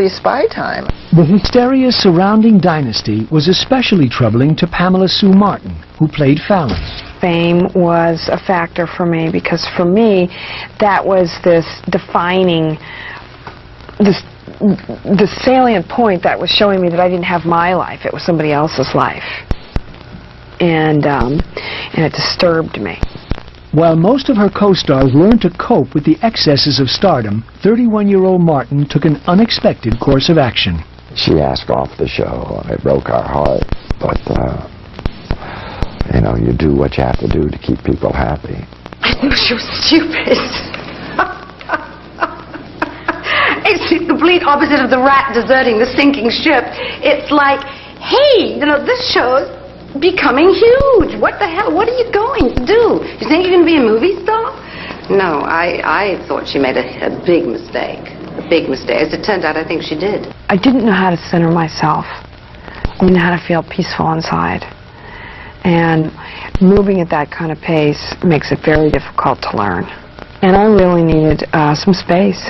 spy time. The hysteria surrounding Dynasty was especially troubling to Pamela Sue Martin, who played Fallon. Fame was a factor for me because for me, that was this defining, the salient point that was showing me that I didn't have my life. It was somebody else's life. And it disturbed me. While most of her co-stars learned to cope with the excesses of stardom, 31-year-old Martin took an unexpected course of action. She asked off the show. It broke our heart, but you do what you have to do to keep people happy. I thought she was stupid. It's the complete opposite of the rat deserting the sinking ship. It's like, hey, this show's becoming huge. What the hell? What are you going to do? You think you're going to be a movie star? No, I thought she made a big mistake. A big mistake. As it turned out, I think she did. I didn't know how to center myself. I didn't know how to feel peaceful inside. And moving at that kind of pace makes it very difficult to learn. And I really needed some space.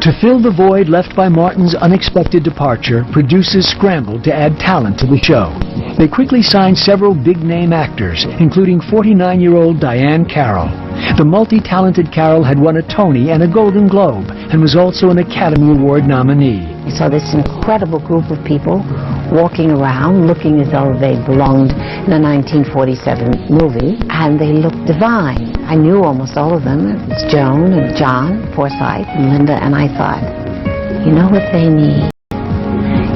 To fill the void left by Martin's unexpected departure, producers scrambled to add talent to the show. They quickly signed several big-name actors, including 49-year-old Diane Carroll. The multi-talented Carroll had won a Tony and a Golden Globe, and was also an Academy Award nominee. I saw this incredible group of people walking around, looking as though they belonged in a 1947 movie, and they looked divine. I knew almost all of them. It was Joan and John Forsythe and Linda, and I thought, you know what they need?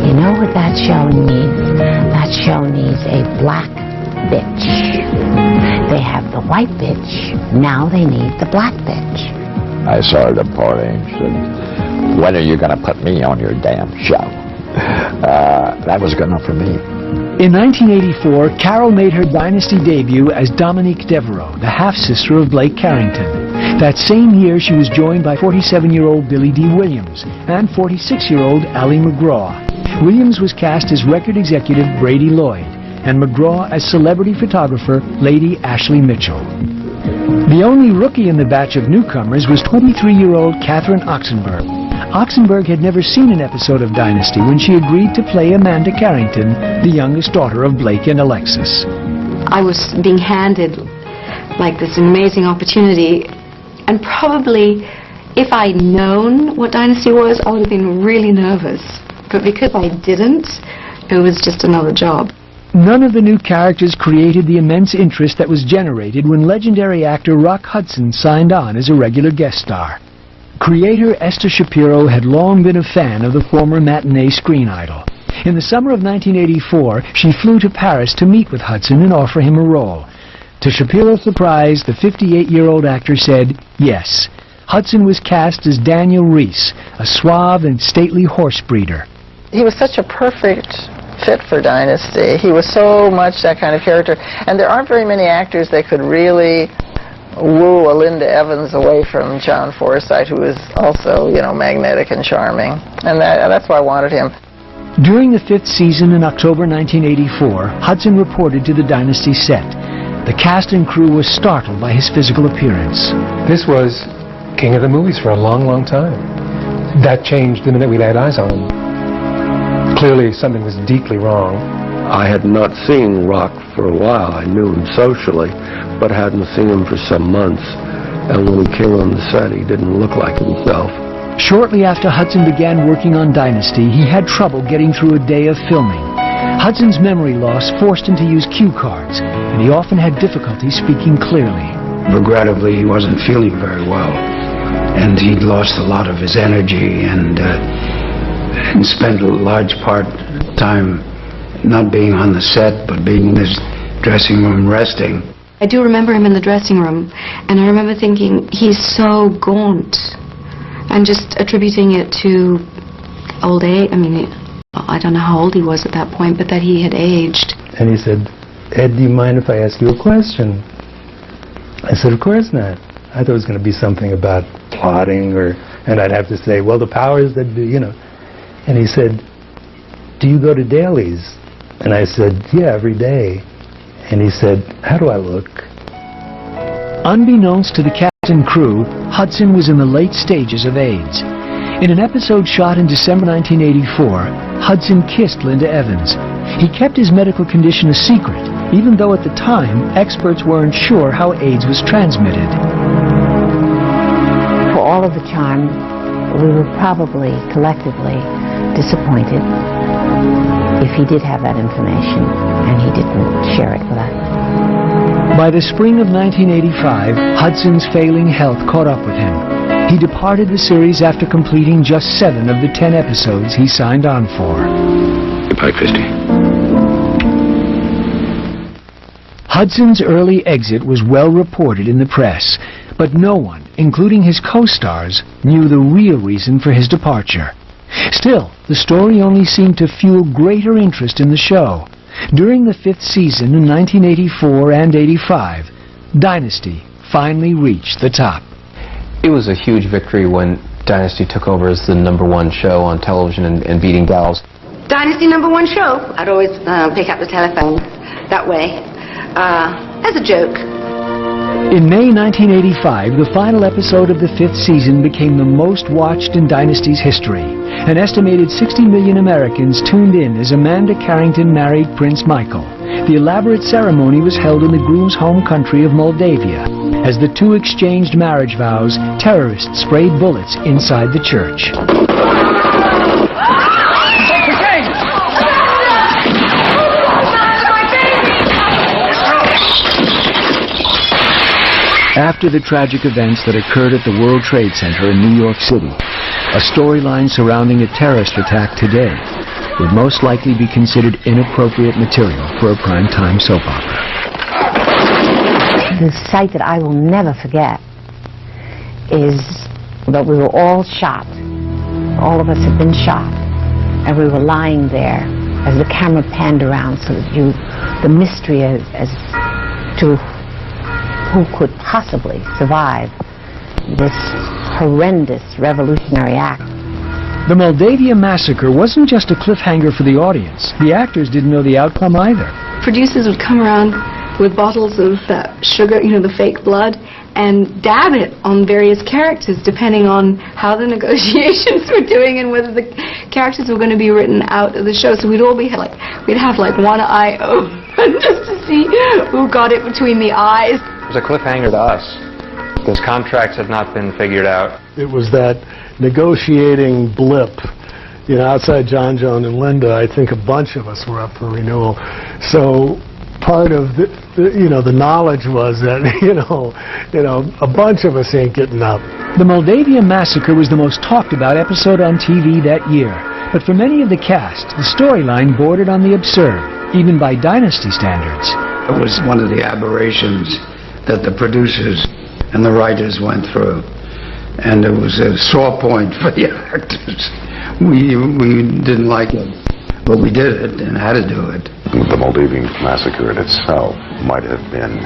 You know what that show needs? That show needs a black bitch. They have the white bitch, now they need the black bitch. I saw her departing and said, when are you going to put me on your damn show? That was good enough for me. In 1984, Carroll made her Dynasty debut as Dominique Devereaux, the half-sister of Blake Carrington. That same year, she was joined by 47-year-old Billy D. Williams and 46-year-old Ally McGraw. Williams was cast as record executive Brady Lloyd, and McGraw as celebrity photographer Lady Ashley Mitchell. The only rookie in the batch of newcomers was 23-year-old Catherine Oxenberg. Oxenberg had never seen an episode of Dynasty when she agreed to play Amanda Carrington, the youngest daughter of Blake and Alexis. I was being handed like this amazing opportunity, and probably if I'd known what Dynasty was, I would have been really nervous. But because I didn't, it was just another job. None of the new characters created the immense interest that was generated when legendary actor Rock Hudson signed on as a regular guest star. Creator Esther Shapiro had long been a fan of the former matinee screen idol. In the summer of 1984, she flew to Paris to meet with Hudson and offer him a role. To Shapiro's surprise, the 58-year-old actor said yes. Hudson was cast as Daniel Reese, a suave and stately horse breeder. He was such a perfect fit for Dynasty. He was so much that kind of character. And there aren't very many actors that could really woo a Linda Evans away from John Forsythe, who is also, magnetic and charming. And that's why I wanted him. During the 5th season in October 1984, Hudson reported to the Dynasty set. The cast and crew was startled by his physical appearance. This was king of the movies for a long, long time. That changed the minute we laid eyes on him. Clearly something was deeply wrong. I had not seen Rock for a while. I knew him socially, but hadn't seen him for some months. And when he came on the set, he didn't look like himself. Shortly after Hudson began working on Dynasty, he had trouble getting through a day of filming. Hudson's memory loss forced him to use cue cards, and he often had difficulty speaking clearly. Regrettably, he wasn't feeling very well, and he'd lost a lot of his energy and spent a large part of the time not being on the set, but being in his dressing room resting. I do remember him in the dressing room, and I remember thinking, he's so gaunt, and just attributing it to old age. I mean, I don't know how old he was at that point, but that he had aged. And he said, Ed, do you mind if I ask you a question? I said, of course not. I thought it was going to be something about plotting, and I'd have to say, well, the powers that be, And he said, do you go to dailies? And I said, yeah, every day. And he said, how do I look? Unbeknownst to the cast and crew, Hudson was in the late stages of AIDS. In an episode shot in December 1984, Hudson kissed Linda Evans. He kept his medical condition a secret, even though at the time, experts weren't sure how AIDS was transmitted. For all of the charm, we were probably collectively disappointed if he did have that information and he didn't share it with us. By the spring of 1985, Hudson's failing health caught up with him. He departed the series after completing just 7 of the 10 episodes he signed on for. Goodbye, Christy. Hudson's early exit was well reported in the press, But no one, including his co-stars, knew the real reason for his departure. Still, the story only seemed to fuel greater interest in the show. During the 5th season in 1984 and 85, Dynasty finally reached the top. It was a huge victory when Dynasty took over as the #1 show on television and beating Dallas. Dynasty #1 show. I'd always pick up the telephone that way, as a joke. In May 1985, the final episode of the 5th season became the most watched in Dynasty's history. An estimated 60 million Americans tuned in as Amanda Carrington married Prince Michael. The elaborate ceremony was held in the groom's home country of Moldavia. As the two exchanged marriage vows, terrorists sprayed bullets inside the church. After the tragic events that occurred at the World Trade Center in New York City, a storyline surrounding a terrorist attack today would most likely be considered inappropriate material for a primetime soap opera. The sight that I will never forget is that we were all shot. All of us had been shot, and we were lying there as the camera panned around, so that the mystery as to who could possibly survive this horrendous revolutionary act. The Moldavia massacre wasn't just a cliffhanger for the audience. The actors didn't know the outcome either. Producers would come around with bottles of sugar, the fake blood, and dab it on various characters depending on how the negotiations were doing and whether the characters were going to be written out of the show. So we'd have one eye open just to see who got it between the eyes. It was a cliffhanger to us. Those contracts had not been figured out. It was that negotiating blip. Outside John, Joan, and Linda, I think a bunch of us were up for renewal. So part of the knowledge was that a bunch of us ain't getting up. The Moldavia massacre was the most talked about episode on TV that year. But for many of the cast, the storyline bordered on the absurd, even by Dynasty standards. It was one of the aberrations that the producers and the writers went through. And it was a sore point for the actors. We didn't like it, but we did it and had to do it. The Moldavian massacre in itself might have been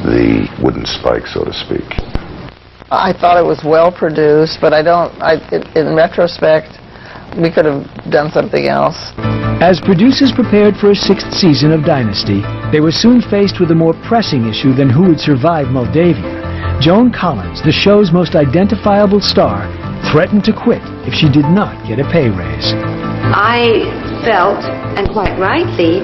the wooden spike, so to speak. I thought it was well produced, but in retrospect, we could have done something else. As producers prepared for a 6th season of Dynasty, they were soon faced with a more pressing issue than who would survive Moldavia. Joan Collins, the show's most identifiable star, threatened to quit if she did not get a pay raise. I felt, and quite rightly,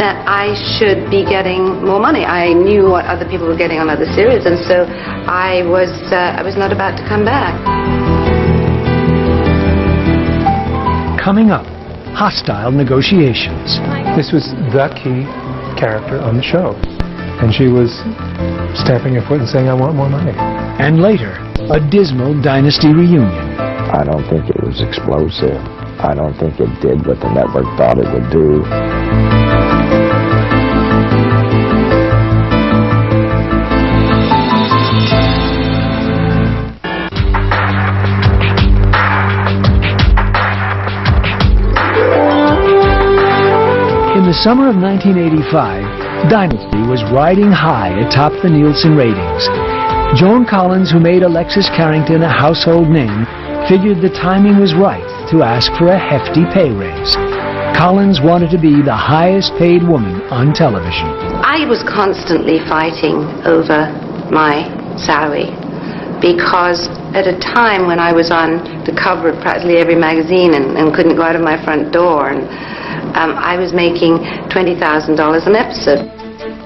that I should be getting more money. I knew what other people were getting on other series, and so I was not about to come back. Coming up, hostile negotiations. This was the key character on the show, and she was stamping her foot and saying, "I want more money." And later, a dismal Dynasty reunion. I don't think it was explosive. I don't think it did what the network thought it would do. In the summer of 1985, Dynasty was riding high atop the Nielsen ratings. Joan Collins, who made Alexis Carrington a household name, figured the timing was right to ask for a hefty pay raise. Collins wanted to be the highest paid woman on television. I was constantly fighting over my salary because at a time when I was on the cover of practically every magazine and couldn't go out of my front door, and I was making $20,000 an episode.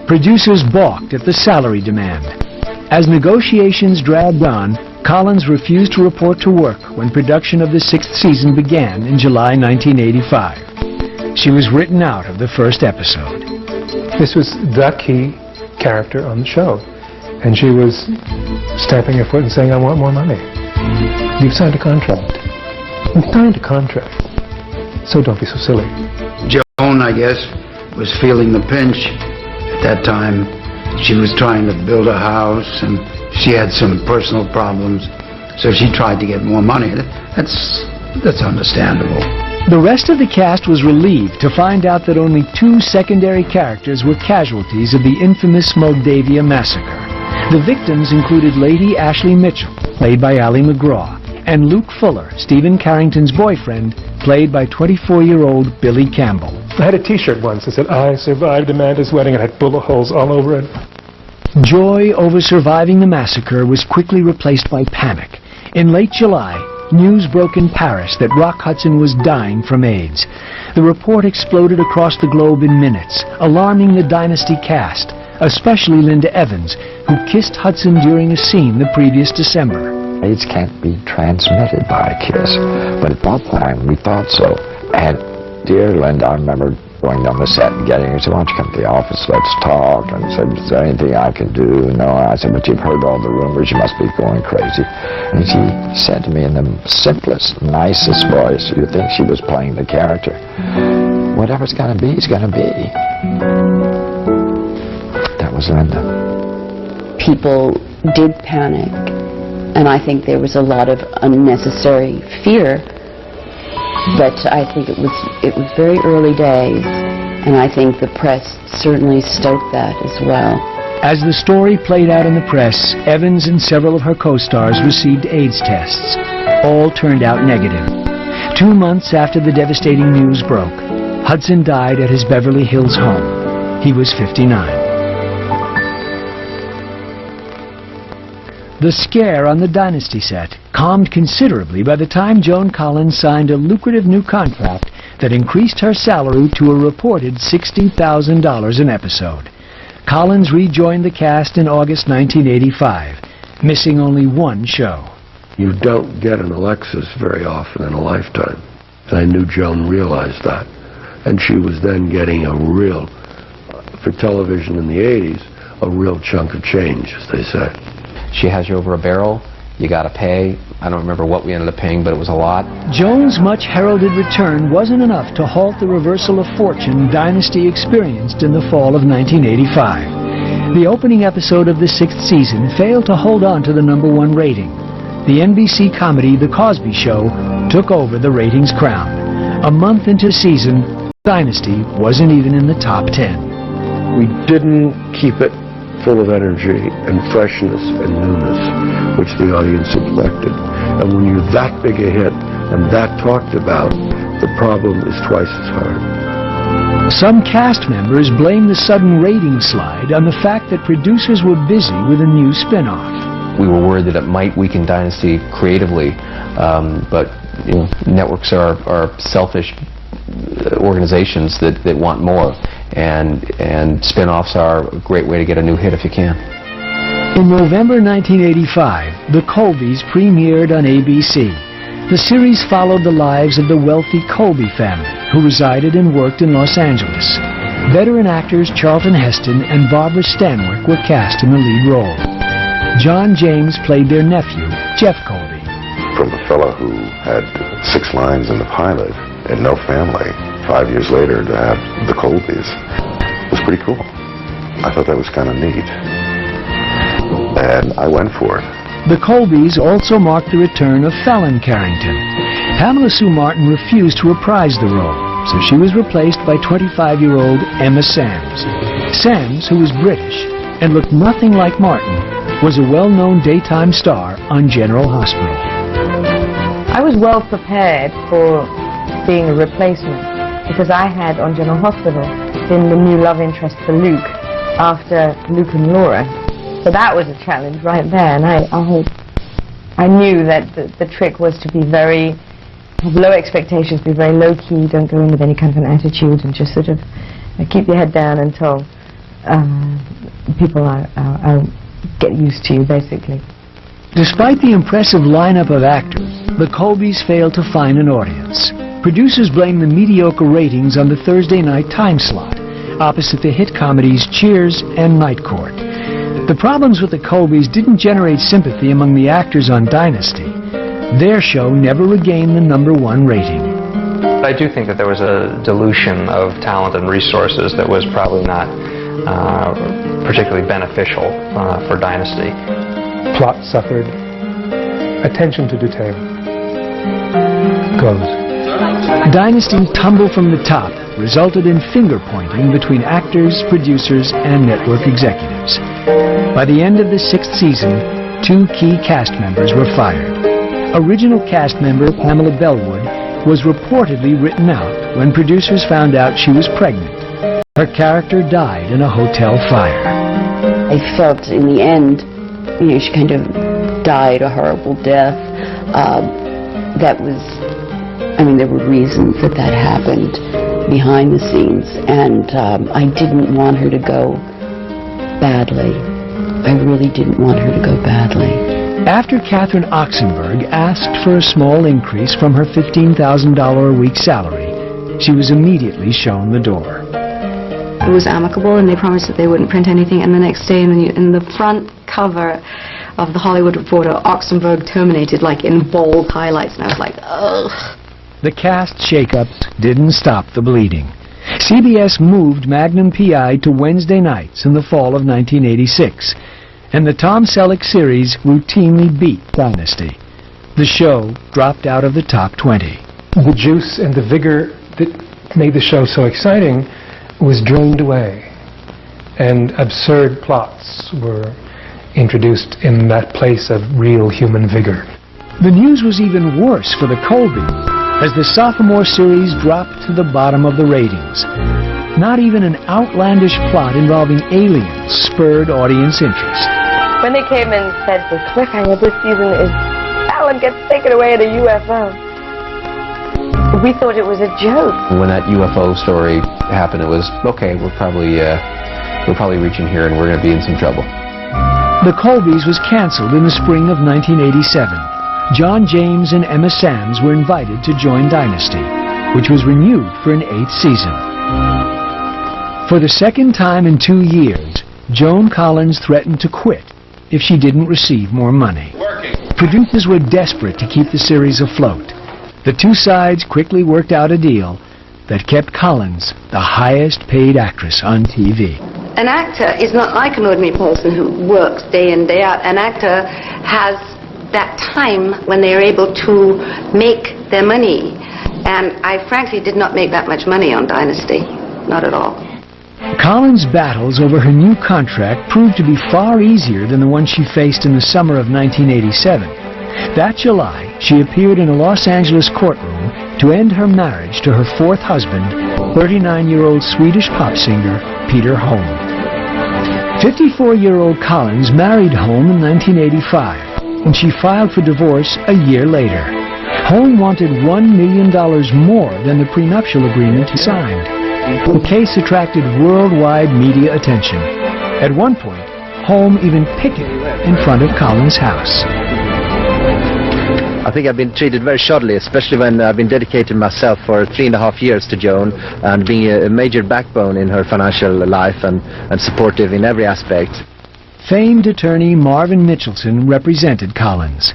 Producers balked at the salary demand. As negotiations dragged on, Collins refused to report to work when production of the 6th season began in July 1985. She was written out of the first episode. This was the key character on the show, and she was stamping her foot and saying, "I want more money." You've signed a contract. You've signed a contract. So don't be so silly. Joan, I guess, was feeling the pinch at that time. She was trying to build a house, and she had some personal problems, so she tried to get more money. That's understandable. The rest of the cast was relieved to find out that only 2 secondary characters were casualties of the infamous Moldavia massacre. The victims included Lady Ashley Mitchell, played by Ally McGraw, and Luke Fuller, Stephen Carrington's boyfriend, played by 24-year-old Billy Campbell. I had a T-shirt once that said, "I survived Amanda's wedding," and had bullet holes all over it. Joy over surviving the massacre was quickly replaced by panic. In late July, news broke in Paris that Rock Hudson was dying from AIDS. The report exploded across the globe in minutes, alarming the Dynasty cast, especially Linda Evans, who kissed Hudson during a scene the previous December. AIDS can't be transmitted by a kiss, but at that time we thought so. And dear Linda, I remember going down the set and getting her, said, "Why don't you come to the office, let's talk," and said, "Is there anything I can do?" No, I said, "But you've heard all the rumors, you must be going crazy." And she said to me in the simplest, nicest voice, you think she was playing the character, "Whatever's going to be is going to be." That was Linda. People did panic, and I think there was a lot of unnecessary fear. But I think it was very early days, and I think the press certainly stoked that as well. As the story played out in the press, Evans and several of her co-stars received AIDS tests. All turned out negative. 2 months after the devastating news broke, Hudson died at his Beverly Hills home. He was 59. The scare on the Dynasty set calmed considerably by the time Joan Collins signed a lucrative new contract that increased her salary to a reported $60,000 an episode. Collins rejoined the cast in August 1985, missing only 1 show. You don't get an Alexis very often in a lifetime. And I knew Joan realized that. And she was then getting a real, for television in the 80s, a real chunk of change, as they say. She has you over a barrel. You got to pay. I don't remember what we ended up paying, but it was a lot. Joan's much heralded return wasn't enough to halt the reversal of fortune Dynasty experienced in the fall of 1985. The opening episode of the 6th season failed to hold on to the #1 rating. The NBC comedy The Cosby Show took over the ratings crown. A month into the season, Dynasty wasn't even in the top 10. We didn't keep it full of energy and freshness and newness, which the audience expected. And when you're that big a hit and that talked about, the problem is twice as hard. Some cast members blame the sudden ratings slide on the fact that producers were busy with a new spin-off. We were worried that it might weaken Dynasty creatively, but networks are selfish organizations that want more, and spin-offs are a great way to get a new hit if you can. In November 1985, The Colbys premiered on ABC. The series followed the lives of the wealthy Colby family, who resided and worked in Los Angeles. Veteran actors Charlton Heston and Barbara Stanwyck were cast in the lead role. John James played their nephew, Jeff Colby. From a fellow who had 6 lines in the pilot and no family, 5 years later to have the Colbys was pretty cool. I thought that was kind of neat. And I went for it. The Colbys also marked the return of Fallon Carrington. Pamela Sue Martin refused to reprise the role, so she was replaced by 25-year-old Emma Samms. Samms, who was British and looked nothing like Martin, was a well-known daytime star on General Hospital. I was well prepared for being a replacement because I had on General Hospital been the new love interest for Luke after Luke and Laura. So that was a challenge right there, and I knew that the trick was to be have low expectations, be very low-key, don't go in with any kind of an attitude, and just sort of keep your head down until people get used to you, basically. Despite the impressive lineup of actors, the Colbys failed to find an audience. Producers blamed the mediocre ratings on the Thursday night time slot, opposite the hit comedies Cheers and Night Court. The problems with the Colbys didn't generate sympathy among the actors on Dynasty. Their show never regained the #1 rating. I do think that there was a dilution of talent and resources that was probably not particularly beneficial for Dynasty. Plot suffered. Attention to detail. Goes. Dynasty's tumble from the top resulted in finger-pointing between actors, producers, and network executives. By the end of the 6th season, 2 key cast members were fired. Original cast member Pamela Bellwood was reportedly written out when producers found out she was pregnant. Her character died in a hotel fire. I felt in the end, she kind of died a horrible death. That was, there were reasons that happened behind the scenes, and I didn't want her to go badly. I really didn't want her to go badly. After Catherine Oxenberg asked for a small increase from her $15,000 a week salary, she was immediately shown the door. It was amicable, and they promised that they wouldn't print anything, and the next day in the front cover of the Hollywood Reporter, Oxenberg terminated, like in bold highlights, and I was like, ugh. The cast shakeups didn't stop the bleeding. CBS moved Magnum PI to Wednesday nights in the fall of 1986, and the Tom Selleck series routinely beat Dynasty. The show dropped out of the top 20. The juice and the vigor that made the show so exciting was drained away, and absurd plots were introduced in that place of real human vigor. The news was even worse for the Colbys, as the sophomore series dropped to the bottom of the ratings. Not even an outlandish plot involving aliens spurred audience interest. When they came and said the cliffhanger this season is Alan gets taken away in a UFO, we thought it was a joke. When that UFO story happened, it was, okay, we're probably reaching here and we're going to be in some trouble. The Colbys was canceled in the spring of 1987. John James and Emma Sands were invited to join Dynasty, which was renewed for an 8th season. For the second time in 2 years, Joan Collins threatened to quit if she didn't receive more money. Producers were desperate to keep the series afloat. The 2 sides quickly worked out a deal that kept Collins the highest paid actress on TV. An actor is not like an ordinary person who works day in, day out. An actor has that time when they are able to make their money. And I frankly did not make that much money on Dynasty. Not at all. Collins' battles over her new contract proved to be far easier than the one she faced in the summer of 1987. That July, she appeared in a Los Angeles courtroom to end her marriage to her 4th husband, 39-year-old Swedish pop singer Peter Holm. 54-year-old Collins married Holm in 1985, and she filed for divorce a year later. Holm wanted $1 million more than the prenuptial agreement he signed. The case attracted worldwide media attention. At one point, Holm even picketed in front of Collins' house. I think I've been treated very shoddily, especially when I've been dedicating myself for 3.5 years to Joan and being a major backbone in her financial life and supportive in every aspect. Famed attorney Marvin Mitchelson represented Collins.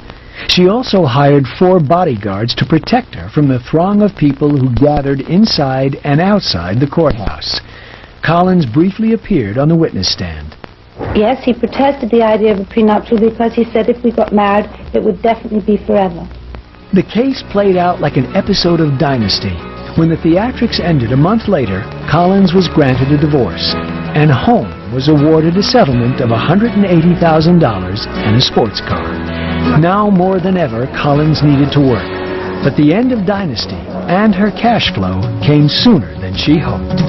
She also hired 4 bodyguards to protect her from the throng of people who gathered inside and outside the courthouse. Collins briefly appeared on the witness stand. Yes, he protested the idea of a prenuptial because he said if we got married, it would definitely be forever. The case played out like an episode of Dynasty. When the theatrics ended a month later, Collins was granted a divorce, and Holm was awarded a settlement of $180,000 and a sports car. Now more than ever, Collins needed to work, but the end of Dynasty and her cash flow came sooner than she hoped.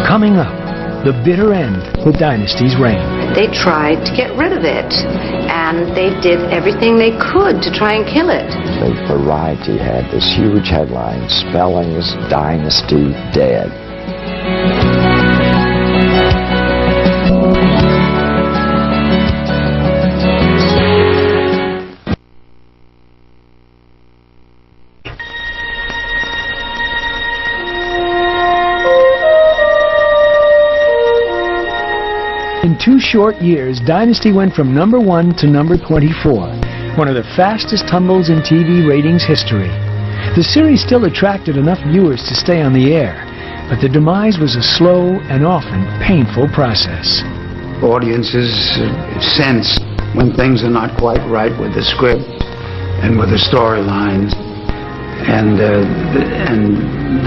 Coming up, the bitter end to Dynasty's reign. They tried to get rid of it, and they did everything they could to try and kill it. The Variety had this huge headline, Spelling's Dynasty Dead. In 2 short years, Dynasty went from number 1 to number 24, one of the fastest tumbles in TV ratings history. The series still attracted enough viewers to stay on the air, but the demise was a slow and often painful process. audiences sense when things are not quite right with the script and with the storylines, and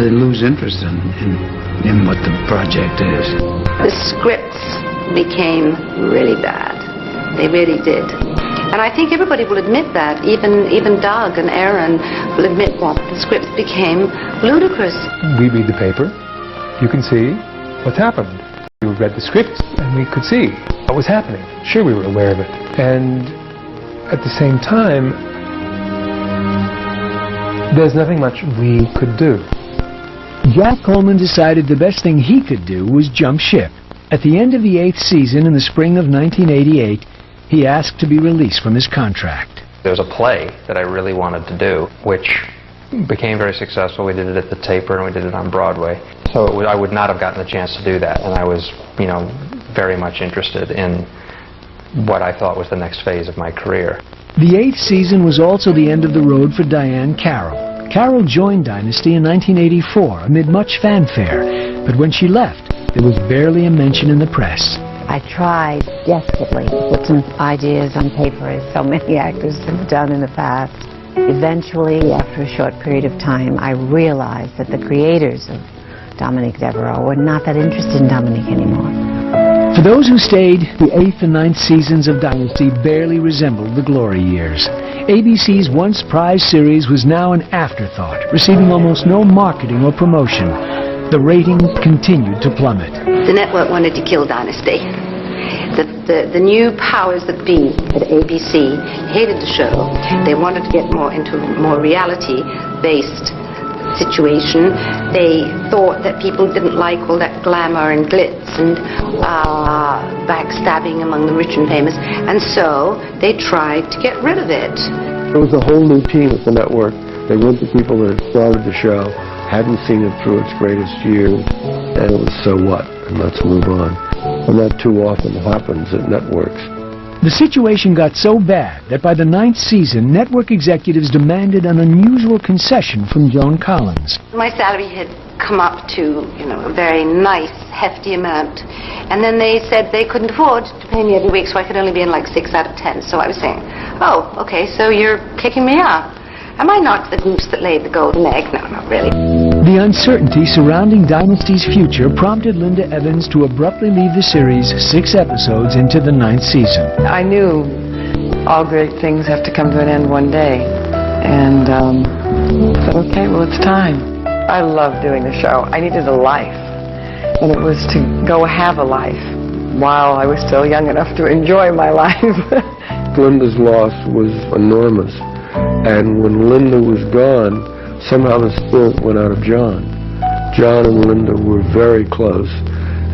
they lose interest in what the project is. The scripts became really bad. They really did. And I think everybody will admit that. Even Doug and Aaron will admit that the scripts became ludicrous. We read the paper. You can see what's happened. We read the script and we could see what was happening. Sure, we were aware of it. And at the same time, there's nothing much we could do. Jack Coleman decided the best thing he could do was jump ship. At the end of the 8th season in the spring of 1988, he asked to be released from his contract. There was a play that I really wanted to do, which became very successful. We did it at the Taper and we did it on Broadway. So I would not have gotten the chance to do that, and I was, very much interested in what I thought was the next phase of my career. The 8th season was also the end of the road for Diane Carroll. Carroll joined Dynasty in 1984 amid much fanfare, but when she left, there was barely a mention in the press. I tried desperately to put some ideas on paper, as so many actors have done in the past. Eventually, after a short period of time, I realized that the creators of Dominique Devereaux were not that interested in Dominique anymore. For those who stayed, the 8th and 9th seasons of Dynasty barely resembled the glory years. ABC's once prized series was now an afterthought, receiving almost no marketing or promotion. The ratings continued to plummet. The network wanted to kill Dynasty. The new powers that be at ABC hated the show. They wanted to get more into a more reality-based situation. They thought that people didn't like all that glamour and glitz and backstabbing among the rich and famous, and so they tried to get rid of it. There was a whole new team at the network. They went to people that had started the show, hadn't seen it through its greatest years, and it was so what, and let's move on. And that too often happens at networks. The situation got so bad that by the 9th season, network executives demanded an unusual concession from Joan Collins. My salary had come up to, a very nice, hefty amount. And then they said they couldn't afford to pay me every week, so I could only be in like 6 out of 10. So I was saying, oh, okay, so you're kicking me out. Am I not the goose that laid the golden egg? No, not really. The uncertainty surrounding Dynasty's future prompted Linda Evans to abruptly leave the series 6 episodes into the 9th season. I knew all great things have to come to an end one day, and said, okay, well, it's time. I loved doing the show. I needed a life, and it was to go have a life while I was still young enough to enjoy my life. Linda's loss was enormous, and when Linda was gone, somehow the spirit went out of John. John and Linda were very close,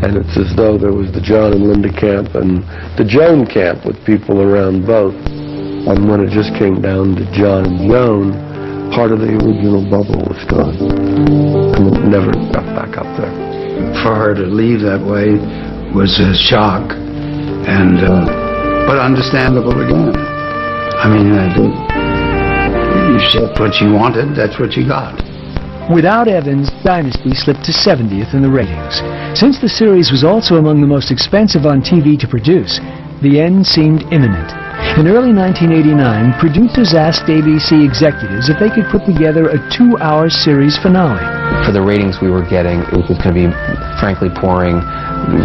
and it's as though there was the John and Linda camp and the Joan camp with people around both. And when it just came down to John and Joan, part of the original bubble was gone, and it never got back up there. For her to leave that way was a shock, and but understandable again. I mean, you said what you wanted, that's what you got. Without Evans, Dynasty slipped to 70th in the ratings. Since the series was also among the most expensive on TV to produce, the end seemed imminent. In early 1989, producers asked ABC executives if they could put together a 2-hour series finale. For the ratings we were getting, it was just going to be, frankly, pouring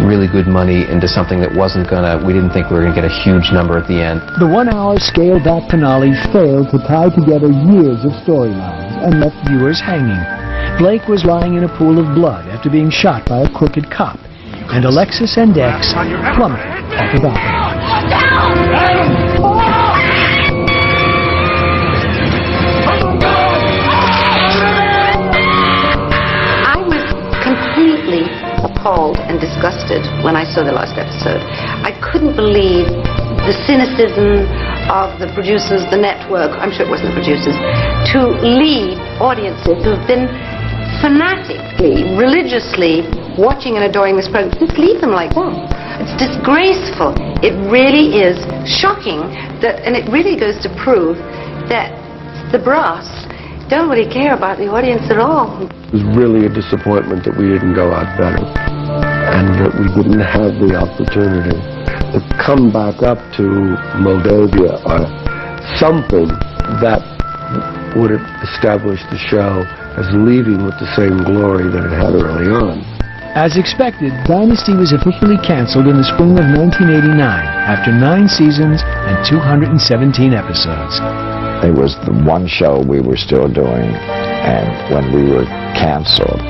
really good money into something that we didn't think we were going to get a huge number at the end. The 1-hour scaled-back finale failed to tie together years of storylines and left viewers hanging. Blake was lying in a pool of blood after being shot by a crooked cop, and Alexis and Dex plummeted off the balcony. Appalled and disgusted when I saw the last episode. I couldn't believe the cynicism of the producers, the network, I'm sure it wasn't the producers, to leave audiences who've been fanatically, religiously watching and adoring this program. Just leave them like that. It's disgraceful. It really is shocking that, and it really goes to prove that the brass don't really care about the audience at all. It was really a disappointment that we didn't go out better and that we didn't have the opportunity come back up to Moldavia or something that would establish the show as leaving with the same glory that it had early on. As expected, Dynasty was officially canceled in the spring of 1989 after 9 seasons and 217 episodes. It was the one show we were still doing, and when we were canceled,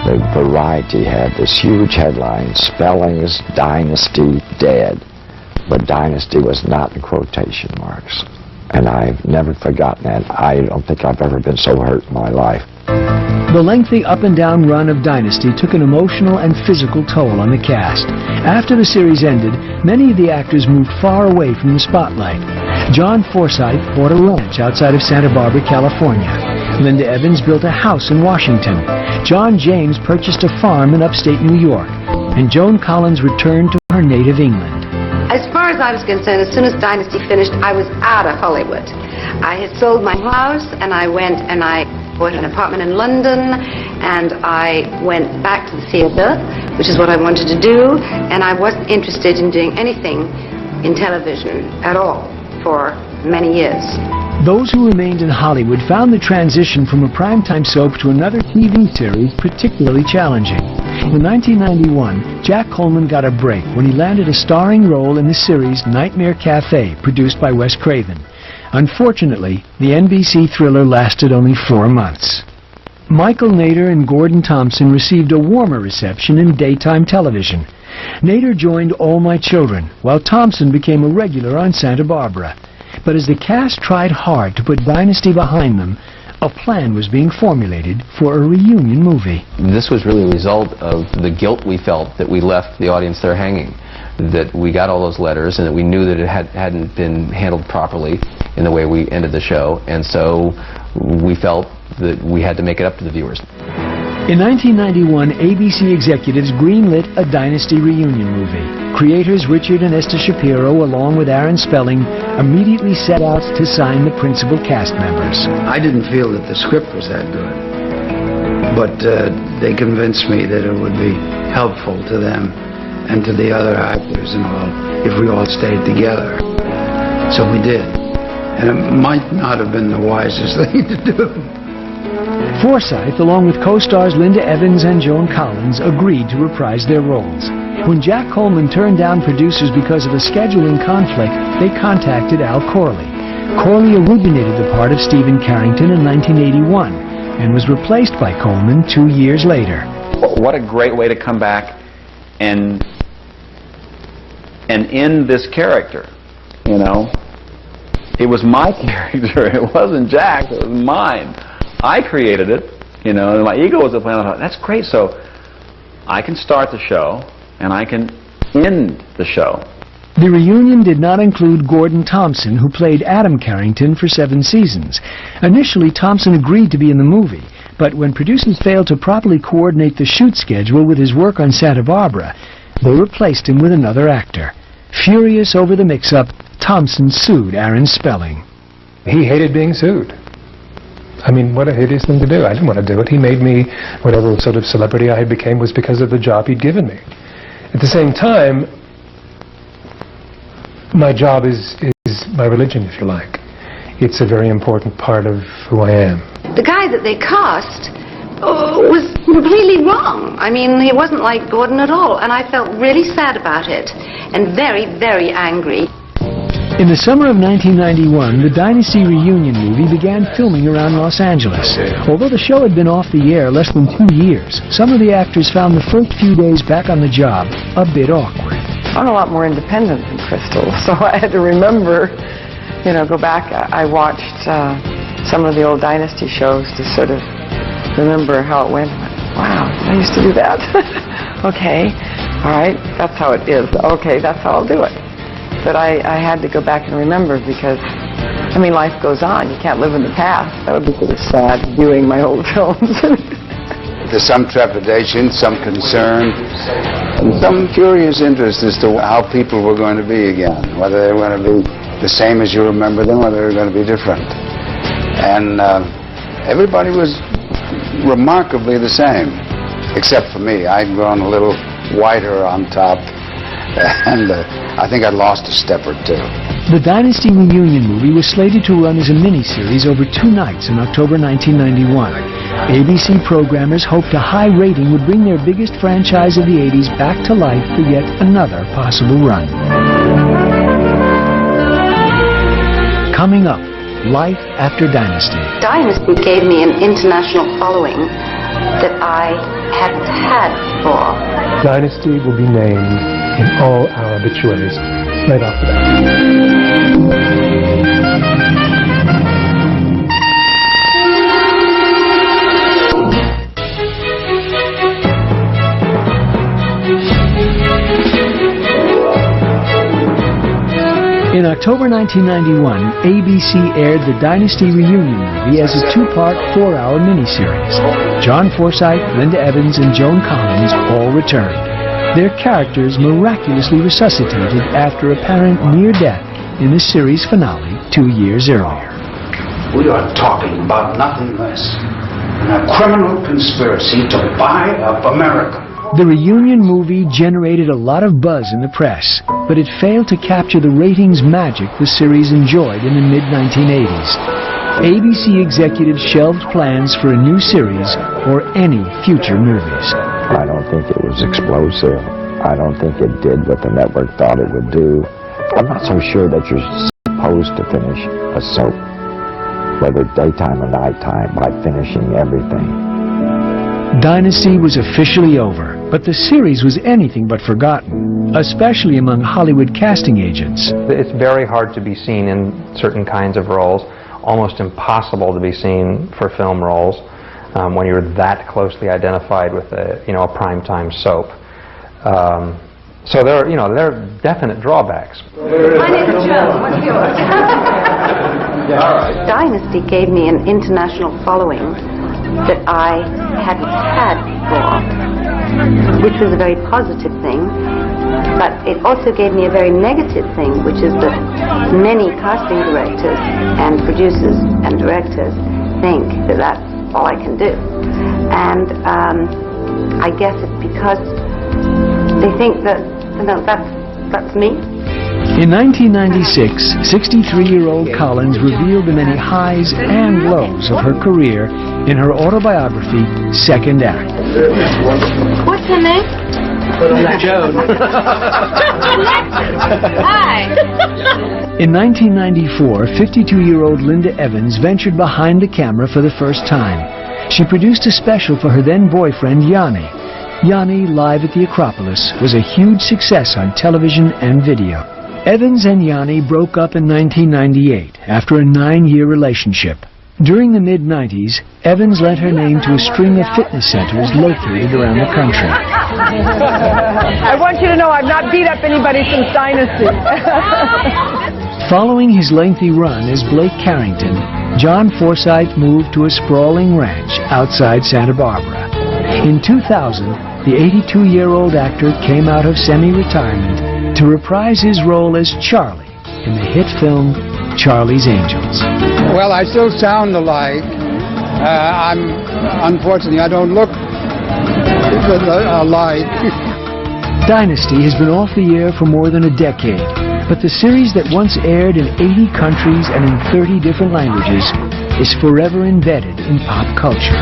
the Variety had this huge headline, Spellings, Dynasty dead. But Dynasty was not in quotation marks. And I've never forgotten that. I don't think I've ever been so hurt in my life. The lengthy up-and-down run of Dynasty took an emotional and physical toll on the cast. After the series ended, many of the actors moved far away from the spotlight. John Forsythe bought a ranch outside of Santa Barbara, California. Linda Evans built a house in Washington. John James purchased a farm in upstate New York. And Joan Collins returned to her native England. As far as I was concerned, as soon as Dynasty finished, I was out of Hollywood. I had sold my house, and I went and I bought an apartment in London, and I went back to the theater, which is what I wanted to do, and I wasn't interested in doing anything in television at all for many years. Those who remained in Hollywood found the transition from a primetime soap to another TV series particularly challenging. In 1991, Jack Coleman got a break when he landed a starring role in the series Nightmare Cafe, produced by Wes Craven. Unfortunately, the NBC thriller lasted only 4 months. Michael Nader and Gordon Thompson received a warmer reception in daytime television. Nader joined All My Children, while Thompson became a regular on Santa Barbara. But as the cast tried hard to put Dynasty behind them, a plan was being formulated for a reunion movie. This was really a result of the guilt we felt that we left the audience there hanging, that we got all those letters and that we knew that it hadn't been handled properly in the way we ended the show, and so we felt that we had to make it up to the viewers. In 1991, ABC executives greenlit a Dynasty reunion movie. Creators Richard and Esther Shapiro, along with Aaron Spelling, immediately set out to sign the principal cast members. I didn't feel that the script was that good, but they convinced me that it would be helpful to them and to the other actors and all if we all stayed together. So we did. And it might not have been the wisest thing to do. Forsythe, along with co-stars Linda Evans and Joan Collins, agreed to reprise their roles. When Jack Coleman turned down producers because of a scheduling conflict, they contacted Al Corley. Corley originated the part of Stephen Carrington in 1981 and was replaced by Coleman 2 years later. What a great way to come back and end this character, you know. It was my character, it wasn't Jack's, it was mine. I created it, you know, and my ego was the plan. I thought, that's great, so I can start the show and I can end the show. The reunion did not include Gordon Thompson, who played Adam Carrington for 7 seasons. Initially, Thompson agreed to be in the movie, but when producers failed to properly coordinate the shoot schedule with his work on Santa Barbara, they replaced him with another actor. Furious over the mix-up, Thompson sued Aaron Spelling. He hated being sued. I mean, what a hideous thing to do. I didn't want to do it. He made me whatever sort of celebrity I became was because of the job he'd given me. At the same time, my job is my religion, if you like. It's a very important part of who I am. The guy that they cast was completely wrong. I mean, he wasn't like Gordon at all, and I felt really sad about it and very, very angry. In the summer of 1991, the Dynasty reunion movie began filming around Los Angeles. Although the show had been off the air less than 2 years, some of the actors found the first few days back on the job a bit awkward. I'm a lot more independent than Crystal, so I had to remember, you know, go back. I watched some of the old Dynasty shows to sort of remember how it went. Wow, I used to do that. Okay, all right, that's how it is. Okay, that's how I'll do it. But I had to go back and remember because, I mean, life goes on. You can't live in the past. That would be sort of sad, viewing my old films. There's some trepidation, some concern, and some curious interest as to how people were going to be again, whether they were going to be the same as you remember them, or they were going to be different. And everybody was remarkably the same, except for me. I'd grown a little whiter on top, and I think I lost a step or two. The Dynasty reunion movie was slated to run as a miniseries over 2 nights in October 1991. ABC programmers hoped a high rating would bring their biggest franchise of the 80s back to life for yet another possible run. Coming up, Life After Dynasty. Dynasty gave me an international following that I hadn't had before. Dynasty will be named in all our obituaries right off the bat. In October 1991, ABC aired the Dynasty reunion movie as a 2-part, 4-hour miniseries. John Forsythe, Linda Evans, and Joan Collins all returned. Their characters miraculously resuscitated after apparent near death in the series finale 2 years earlier. We are talking about nothing less than a criminal conspiracy to buy up America. The reunion movie generated a lot of buzz in the press, but it failed to capture the ratings magic the series enjoyed in the mid-1980s. ABC executives shelved plans for a new series or any future movies. I don't think it was explosive. I don't think it did what the network thought it would do. I'm not so sure that you're supposed to finish a soap, whether daytime or nighttime, by finishing everything. Dynasty was officially over, but the series was anything but forgotten, especially among Hollywood casting agents. It's very hard to be seen in certain kinds of roles, almost impossible to be seen for film roles when you're that closely identified with a primetime soap. So there are definite drawbacks. My name is Joan. What's yours? Dynasty gave me an international following that I hadn't had before, which was a very positive thing, but it also gave me a very negative thing, which is that many casting directors and producers and directors think that that's all I can do. And I guess it's because they think that, that's me. In 1996, 63-year-old Collins revealed the many highs and lows of her career in her autobiography, Second Act. What's her name? Joan. Hi. In 1994, 52-year-old Linda Evans ventured behind the camera for the first time. She produced a special for her then-boyfriend, Yanni. Yanni, Live at the Acropolis, was a huge success on television and video. Evans and Yanni broke up in 1998 after a 9-year relationship. During the mid-90s, Evans lent her name to a string of fitness centers located around the country. I want you to know I've not beat up anybody since Dynasty. Following his lengthy run as Blake Carrington, John Forsythe moved to a sprawling ranch outside Santa Barbara. In 2000, the 82-year-old actor came out of semi-retirement to reprise his role as Charlie in the hit film Charlie's Angels. Well, I still sound alike. Unfortunately, I don't look alike. Dynasty has been off the air for more than a decade, but the series that once aired in 80 countries and in 30 different languages is forever embedded in pop culture.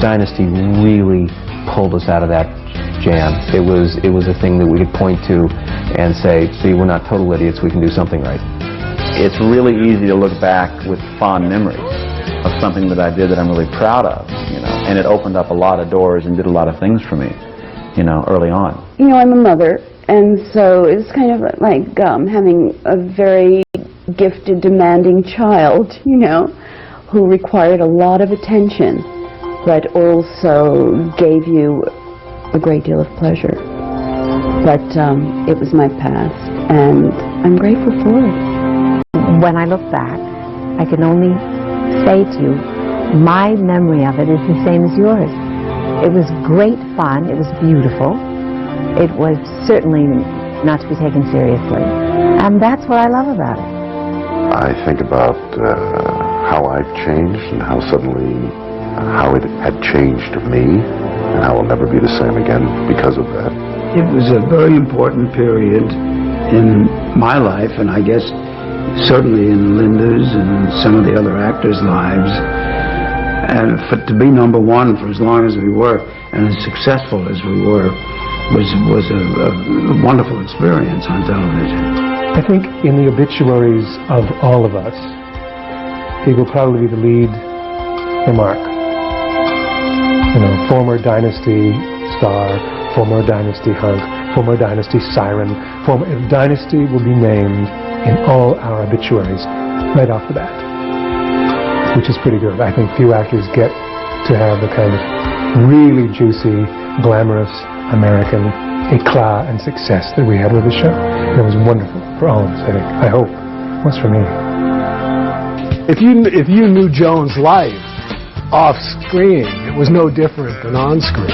Dynasty really pulled us out of that jam. It was a thing that we could point to and say, see, we're not total idiots, we can do something right. It's really easy to look back with fond memories of something that I did that I'm really proud of, and it opened up a lot of doors and did a lot of things for me, early on. I'm a mother, and so it's kind of like having a very gifted, demanding child, who required a lot of attention, but also gave you a great deal of pleasure. But it was my past, and I'm grateful for it. When I look back, I can only say to you, my memory of it is the same as yours. It was great fun. It was beautiful. It was certainly not to be taken seriously. And that's what I love about it. I think about how I've changed and how suddenly how it had changed me, and how I'll never be the same again because of that. It was a very important period in my life, and I guess certainly in Linda's and some of the other actors' lives. And to be number one for as long as we were, and as successful as we were, was a wonderful experience on television. I think in the obituaries of all of us, he will probably be the lead remark. You know, former Dynasty star, former Dynasty hunk, former Dynasty siren. Dynasty will be named in all our obituaries right off the bat, which is pretty good. I think few actors get to have the kind of really juicy, glamorous American eclat and success that we had with the show. It was wonderful for all of us, I think. I hope. It was for me. If you knew Joan's life off screen, it was no different than on screen.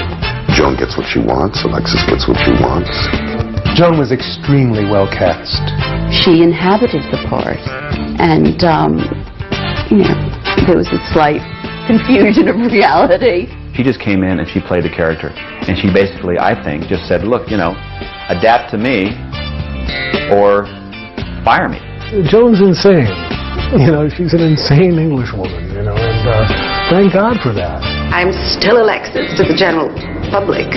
Joan gets what she wants. Alexis gets what she wants. Joan was extremely well cast. She inhabited the part, and you know, there was a slight confusion of reality. She just came in and she played the character. And she basically, I think, just said, look, you know, adapt to me or fire me. Joan's insane. You know, she's an insane English woman, you know, and thank God for that. I'm still Alexis to the general public.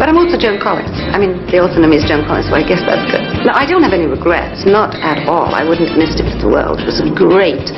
But I'm also Joan Collins. I mean, they also know me as Joan Collins, so I guess that's good. No, I don't have any regrets, not at all. I wouldn't have missed it for the world. It was great.